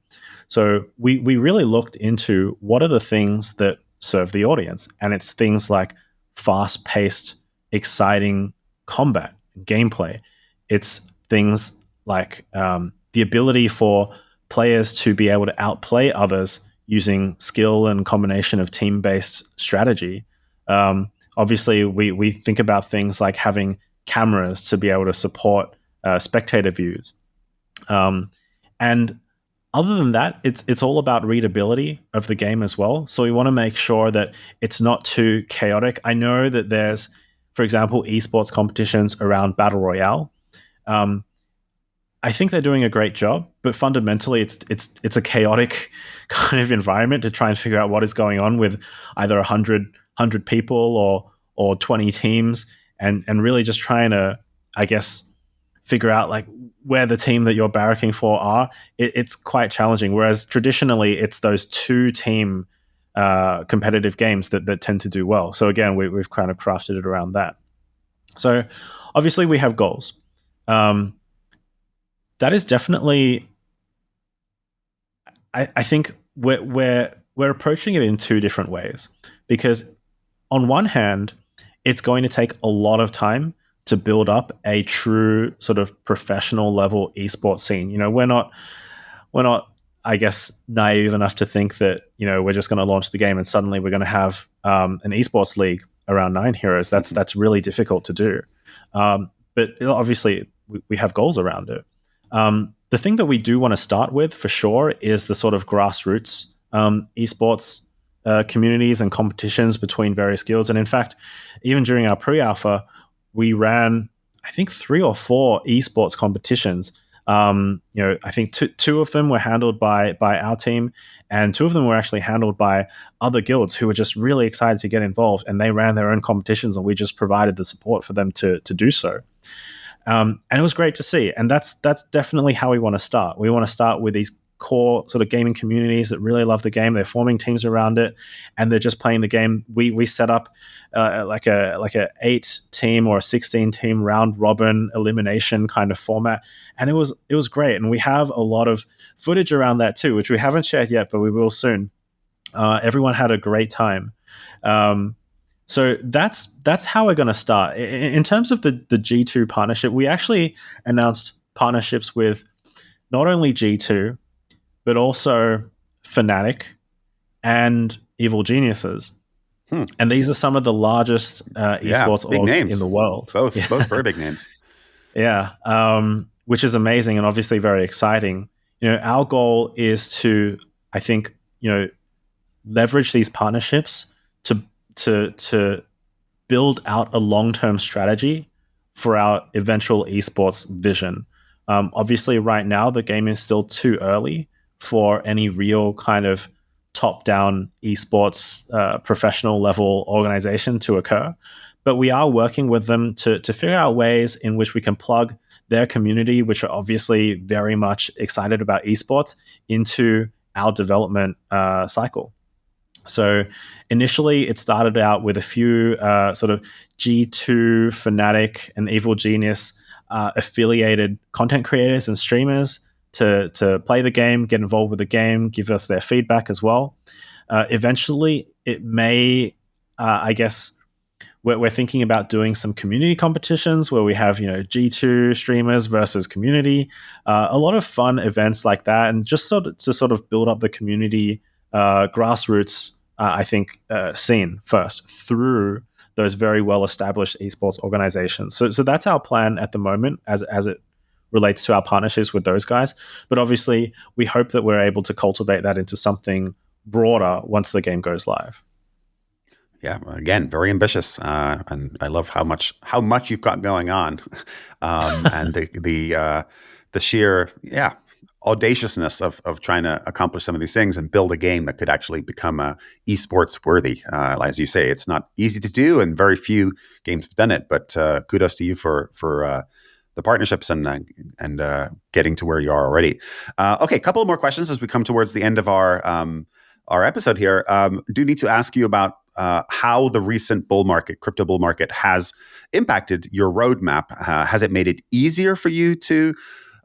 So we really looked into what are the things that serve the audience. And it's things like fast-paced, exciting combat, gameplay. It's things like the ability for players to be able to outplay others using skill and combination of team-based strategy. Obviously, we think about things like having cameras to be able to support spectator views. And other than that, it's all about readability of the game as well. So we want to make sure that it's not too chaotic. I know that there's, for example, esports competitions around Battle Royale. I think they're doing a great job, but fundamentally it's a chaotic kind of environment to try and figure out what is going on with either 100 people or 20 teams, and really just trying to, I guess, figure out like where the team that you're barracking for are. It's quite challenging. Whereas traditionally it's those two team competitive games that tend to do well. So again, we've kind of crafted it around that. So obviously we have goals. That is definitely, I think we're approaching it in two different ways, because on one hand, it's going to take a lot of time to build up a true sort of professional level esports scene. You know, we're not, I guess, naive enough to think that, you know, we're just going to launch the game and suddenly we're going to have an esports league around Nyan Heroes. That's really difficult to do. But obviously we have goals around it. The thing that we do want to start with for sure is the sort of grassroots esports communities and competitions between various guilds. And in fact, even during our pre-alpha, we ran, I think, 3 or 4 esports competitions. You know, I think two of them were handled by our team, and 2 of them were actually handled by other guilds who were just really excited to get involved, and they ran their own competitions, and we just provided the support for them to do so. And it was great to see. And that's definitely how we want to start. We want to start with these core sort of gaming communities that really love the game. They're forming teams around it, and they're just playing the game. We set up like a 8-team or a 16-team round robin elimination kind of format, and it was great. And we have a lot of footage around that too, which we haven't shared yet, but we will soon. Everyone had a great time. So that's how we're going to start. In terms of the G2 partnership, we actually announced partnerships with not only G2, but also Fnatic and Evil Geniuses. And these are some of the largest esports orgs in the world. Both very big names. Yeah, which is amazing and obviously very exciting. You know, our goal is to, I think, you know, leverage these partnerships to build out a long-term strategy for our eventual esports vision. Obviously, right now, the game is still too early for any real kind of top-down esports professional level organization to occur. But we are working with them to figure out ways in which we can plug their community, which are obviously very much excited about esports, into our development cycle. So initially, it started out with a few sort of G2, Fnatic, and Evil Genius affiliated content creators and streamers to play the game, get involved with the game, give us their feedback as well. Eventually, it may, I guess, we're thinking about doing some community competitions where we have, you know, G2 streamers versus community, a lot of fun events like that, and just to sort of build up the community grassroots, I think, scene first through those very well-established esports organizations. So that's our plan at the moment as it relates to our partnerships with those guys. But obviously, we hope that we're able to cultivate that into something broader once the game goes live. Yeah, again, very ambitious, and I love how much you've got going on, and the sheer audaciousness of trying to accomplish some of these things and build a game that could actually become esports worthy. As you say, it's not easy to do, and very few games have done it. But kudos to you for the partnerships and getting to where you are already. Okay, a couple of more questions as we come towards the end of our episode here. Do need to ask you about how the recent crypto bull market has impacted your roadmap. Has it made it easier for you to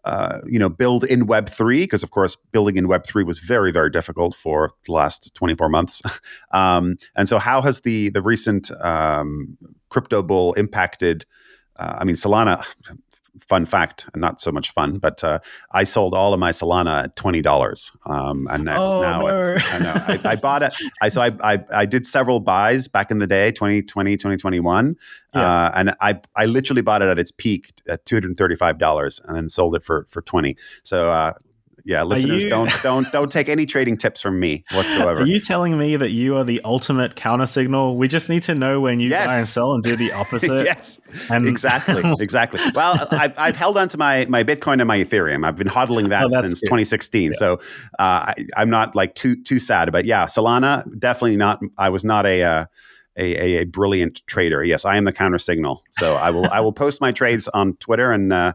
build in Web3? Because of course, building in Web3 was very, very difficult for the last 24 months. And so how has the recent crypto bull impacted, Solana, fun fact, not so much fun, but I sold all of my Solana at $20, and that's I know I bought it. I did several buys back in the day, 2020, 2021, and I literally bought it at its peak at $235 and then sold it for 20. So listeners, don't take any trading tips from me whatsoever. Are you telling me that you are the ultimate counter signal? We just need to know when you buy and sell and do the opposite. Yes, exactly. Well, I've held on to my Bitcoin and my Ethereum. I've been hodling that since 2016. Yeah. So I'm not like too sad. But yeah, Solana, definitely not. I was not a brilliant trader. Yes, I am the counter signal. So I will post my trades on Twitter, and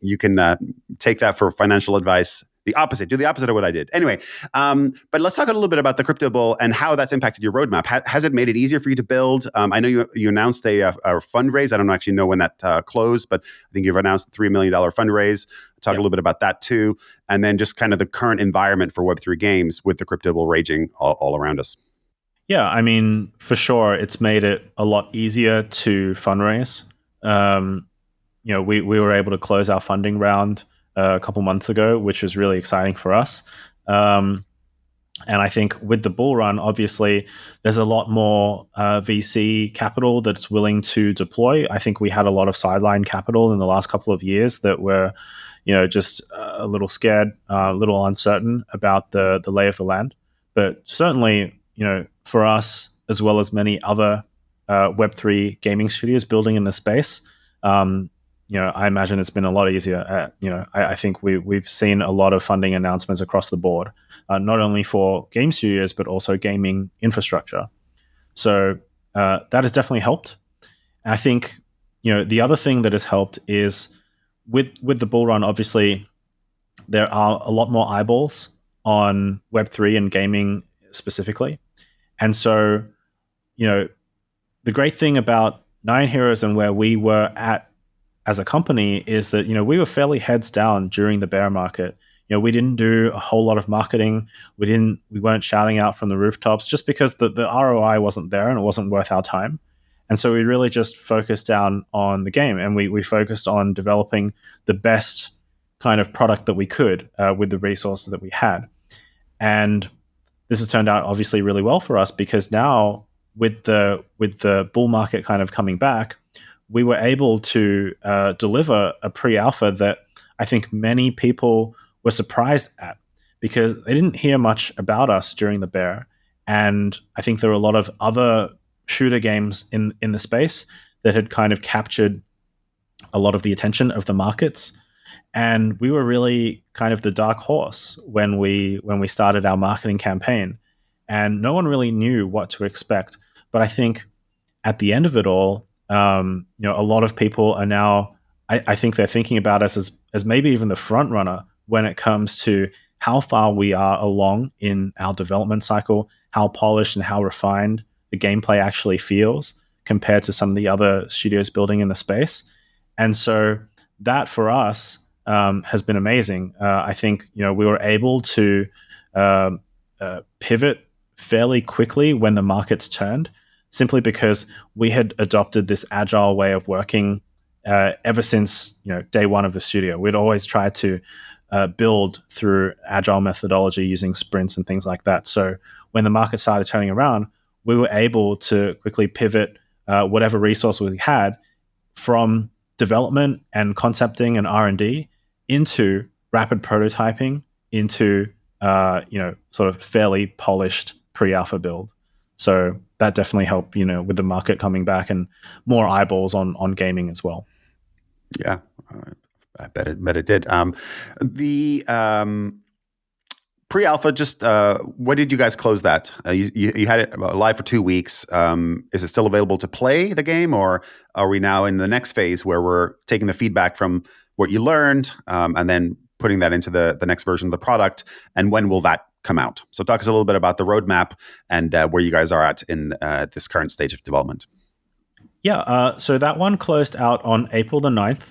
you can take that for financial advice. Do the opposite of what I did. Anyway, but let's talk a little bit about the crypto bull and how that's impacted your roadmap. Has it made it easier for you to build? I know you announced a fundraise. I don't actually know when that closed, but I think you've announced a $3 million fundraise. Talk a little bit about that too, and then just kind of the current environment for Web3 games with the crypto bull raging all around us. Yeah, I mean, for sure, it's made it a lot easier to fundraise. We were able to close our funding round a couple months ago, which was really exciting for us. And I think with the bull run, obviously, there's a lot more VC capital that's willing to deploy. I think we had a lot of sideline capital in the last couple of years that were, just a little scared, a little uncertain about the lay of the land. But certainly, for us, as well as many other Web3 gaming studios building in the space, I imagine it's been a lot easier. I think we've seen a lot of funding announcements across the board, not only for game studios, but also gaming infrastructure. So that has definitely helped. I think, the other thing that has helped is with the bull run, obviously, there are a lot more eyeballs on Web3 and gaming specifically. And so, the great thing about Nyan Heroes and where we were at as a company is that, we were fairly heads down during the bear market. We didn't do a whole lot of marketing. We weren't shouting out from the rooftops just because the ROI wasn't there and it wasn't worth our time. And so we really just focused down on the game, and we focused on developing the best kind of product that we could with the resources that we had. And this has turned out obviously really well for us, because now with the bull market kind of coming back, we were able to deliver a pre-alpha that I think many people were surprised at, because they didn't hear much about us during the bear. And I think there were a lot of other shooter games in the space that had kind of captured a lot of the attention of the markets. And we were really kind of the dark horse when we started our marketing campaign, and no one really knew what to expect. But I think at the end of it all, a lot of people are now, I think they're thinking about us as maybe even the front runner when it comes to how far we are along in our development cycle, how polished and how refined the gameplay actually feels compared to some of the other studios building in the space. And so that for us has been amazing. I think we were able to pivot fairly quickly when the markets turned, simply because we had adopted this agile way of working ever since day one of the studio. We'd always tried to build through agile methodology using sprints and things like that. So when the market started turning around, we were able to quickly pivot whatever resource we had from development and concepting and R&D into rapid prototyping, into sort of fairly polished pre-alpha build. So that definitely helped, with the market coming back and more eyeballs on gaming as well. Yeah, I bet it did. The pre-alpha, just when did you guys close that? You had it live for 2 weeks. Is it still available to play the game, or are we now in the next phase where we're taking the feedback from what you learned and then putting that into the next version of the product? And when will that come out? So talk us a little bit about the roadmap and where you guys are at in this current stage of development. Yeah, so that one closed out on April the 9th.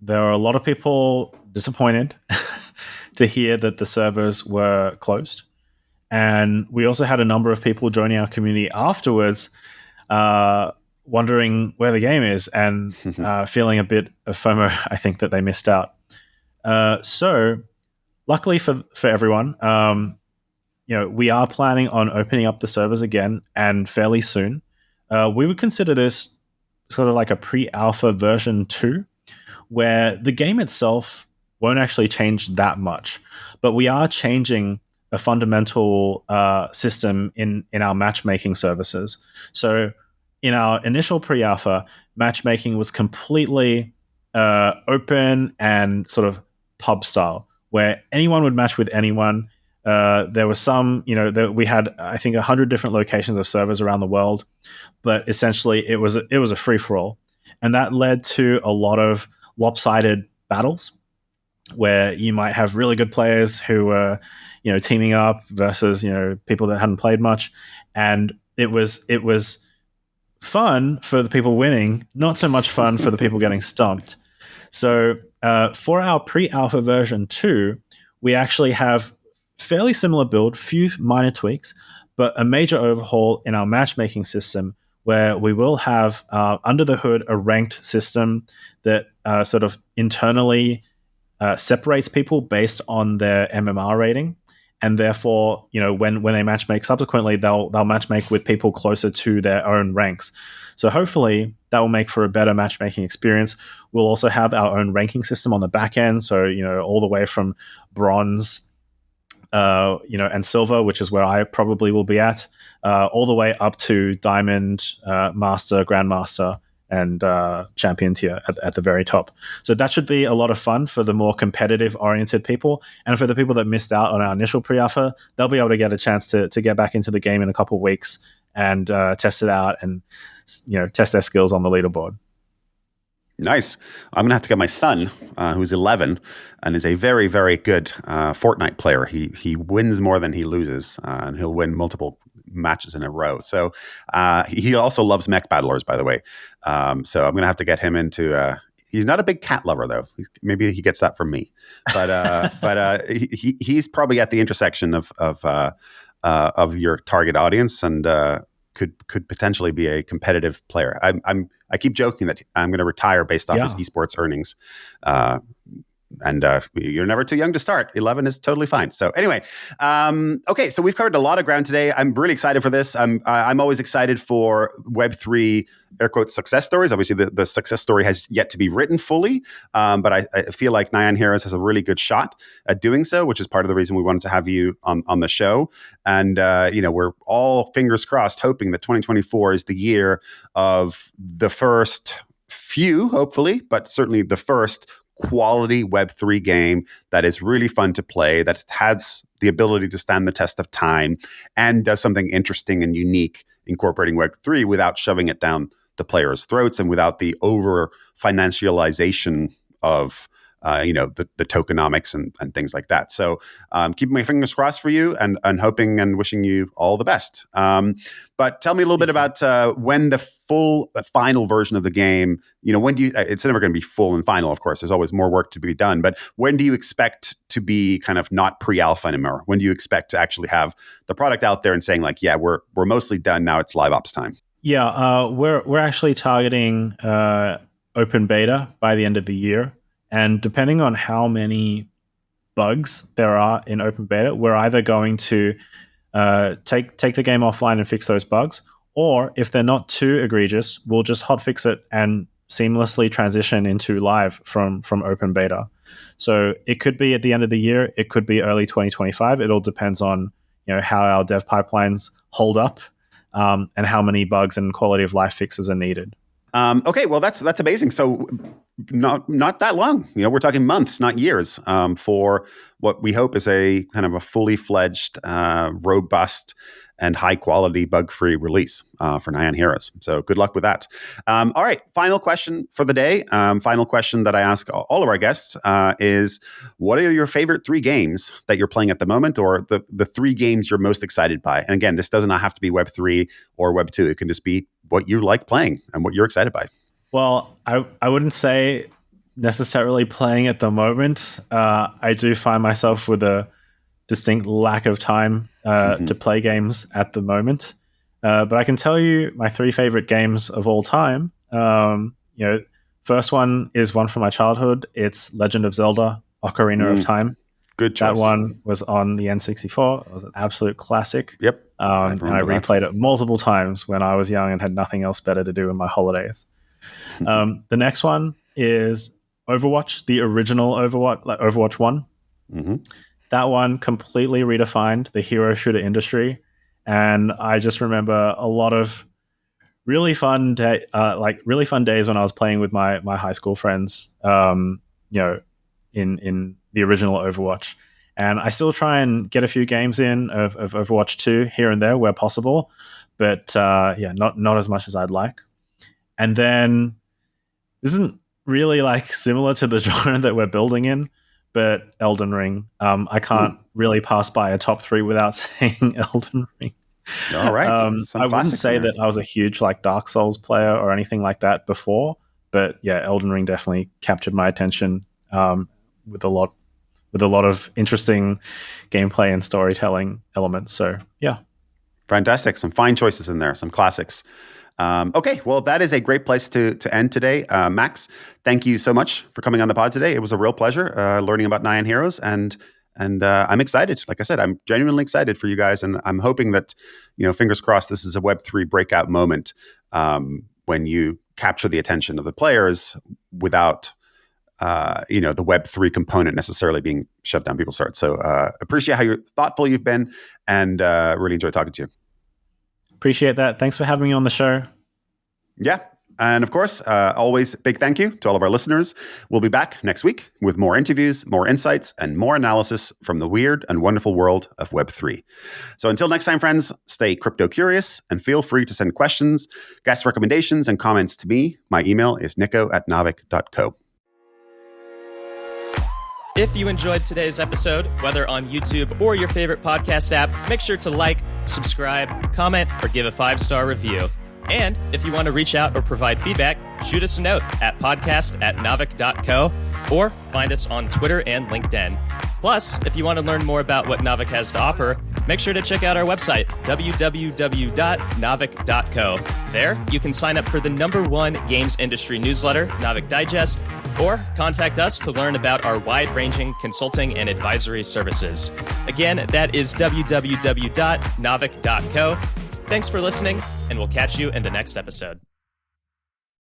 There are a lot of people disappointed to hear that the servers were closed. And we also had a number of people joining our community afterwards, wondering where the game is and feeling a bit of FOMO, I think, that they missed out. So luckily for everyone, we are planning on opening up the servers again and fairly soon. We would consider this sort of like a pre-alpha version 2, where the game itself won't actually change that much, but we are changing a fundamental system in our matchmaking services. So in our initial pre-alpha, matchmaking was completely open and sort of pub style, where anyone would match with anyone. There was some, we had, I think, 100 different locations of servers around the world, but essentially it was a free-for-all. And that led to a lot of lopsided battles where you might have really good players who were, teaming up versus, people that hadn't played much. And it was fun for the people winning, not so much fun for the people getting stumped. So for our pre-alpha version 2, we actually have fairly similar build, few minor tweaks, but a major overhaul in our matchmaking system where we will have under the hood a ranked system that sort of internally separates people based on their MMR rating. And therefore, when they matchmake subsequently, they'll matchmake with people closer to their own ranks. So hopefully that will make for a better matchmaking experience. We'll also have our own ranking system on the back end. So, all the way from bronze, and silver, which is where I probably will be at, all the way up to diamond, master, grandmaster, and champion tier at the very top. So that should be a lot of fun for the more competitive oriented people. And for the people that missed out on our initial pre-alpha, they'll be able to get a chance to get back into the game in a couple of weeks and test it out and test their skills on the leaderboard. Nice. I'm going to have to get my son, who's 11 and is a very, very good Fortnite player. He wins more than he loses, and he'll win multiple matches in a row. So he also loves mech battlers, by the way. So I'm going to have to get him into... he's not a big cat lover, though. Maybe he gets that from me. But he's probably at the intersection of your target audience and could potentially be a competitive player. I keep joking that I'm going to retire based off his esports earnings. And you're never too young to start. 11 is totally fine. So anyway, okay. So we've covered a lot of ground today. I'm really excited for this. I'm always excited for Web3 air quotes success stories. Obviously, the success story has yet to be written fully, but I feel like Nyan Heroes has a really good shot at doing so, which is part of the reason we wanted to have you on the show. And we're all fingers crossed, hoping that 2024 is the year of the first few, hopefully, but certainly the first quality Web3 game that is really fun to play, that has the ability to stand the test of time and does something interesting and unique incorporating Web3 without shoving it down the players' throats and without the over financialization of the tokenomics and things like that. So keeping my fingers crossed for you and hoping and wishing you all the best. But tell me a little bit about when the full final version of the game, when do you, it's never going to be full and final, of course, there's always more work to be done, but when do you expect to be kind of not pre-alpha anymore? When do you expect to actually have the product out there and saying like, yeah, we're mostly done now, it's live ops time? Yeah, we're actually targeting open beta by the end of the year. And depending on how many bugs there are in open beta, we're either going to take the game offline and fix those bugs, or if they're not too egregious, we'll just hotfix it and seamlessly transition into live from open beta. So it could be at the end of the year, it could be early 2025. It all depends on how our dev pipelines hold up, and how many bugs and quality of life fixes are needed. Okay, well that's amazing. So not that long. We're talking months, not years, for what we hope is a kind of a fully fledged, robust, and high quality bug-free release for Nyan Heroes. So good luck with that. All right, final question for the day. Final question that I ask all of our guests is, what are your favorite 3 games that you're playing at the moment, or the 3 games you're most excited by? And again, this does not have to be Web3 or Web2. It can just be what you like playing and what you're excited by. Well, I wouldn't say necessarily playing at the moment. I do find myself with a distinct lack of time to play games at the moment. But I can tell you my 3 favorite games of all time. First one is one from my childhood. It's Legend of Zelda: Ocarina of Time. Good choice. That one was on the N64. It was an absolute classic. Yep. And I replayed it multiple times when I was young and had nothing else better to do in my holidays. The next one is Overwatch, the original Overwatch, like Overwatch 1. Mm-hmm. That one completely redefined the hero shooter industry. And I just remember a lot of really fun days when I was playing with my high school friends, in the original Overwatch. And I still try and get a few games in of Overwatch 2 here and there where possible, but not as much as I'd like. And then this isn't really like similar to the genre that we're building in, but Elden Ring. I can't really pass by a top 3 without saying Elden Ring. All right. I wouldn't say that I was a huge like Dark Souls player or anything like that before, but yeah, Elden Ring definitely captured my attention with a lot of interesting gameplay and storytelling elements. So yeah. Fantastic. Some fine choices in there, some classics. Okay, well, that is a great place to end today. Max, thank you so much for coming on the pod today. It was a real pleasure learning about Nyan Heroes, and I'm excited. Like I said, I'm genuinely excited for you guys, and I'm hoping that, fingers crossed, this is a Web3 breakout moment when you capture the attention of the players without the Web3 component necessarily being shoved down people's throats. So appreciate how thoughtful you've been, and really enjoyed talking to you. Appreciate that. Thanks for having me on the show. Yeah. And of course, always big thank you to all of our listeners. We'll be back next week with more interviews, more insights, and more analysis from the weird and wonderful world of Web3. So until next time, friends, stay crypto curious and feel free to send questions, guest recommendations, and comments to me. My email is nico@naavik.co. If you enjoyed today's episode, whether on YouTube or your favorite podcast app, make sure to like, subscribe, comment, or give a 5-star review. And if you want to reach out or provide feedback, shoot us a note at podcast@naavik.co or find us on Twitter and LinkedIn. Plus, if you want to learn more about what Naavik has to offer, make sure to check out our website, www.naavik.co. There, you can sign up for the #1 games industry newsletter, Naavik Digest, or contact us to learn about our wide-ranging consulting and advisory services. Again, that is www.naavik.co. Thanks for listening, and we'll catch you in the next episode.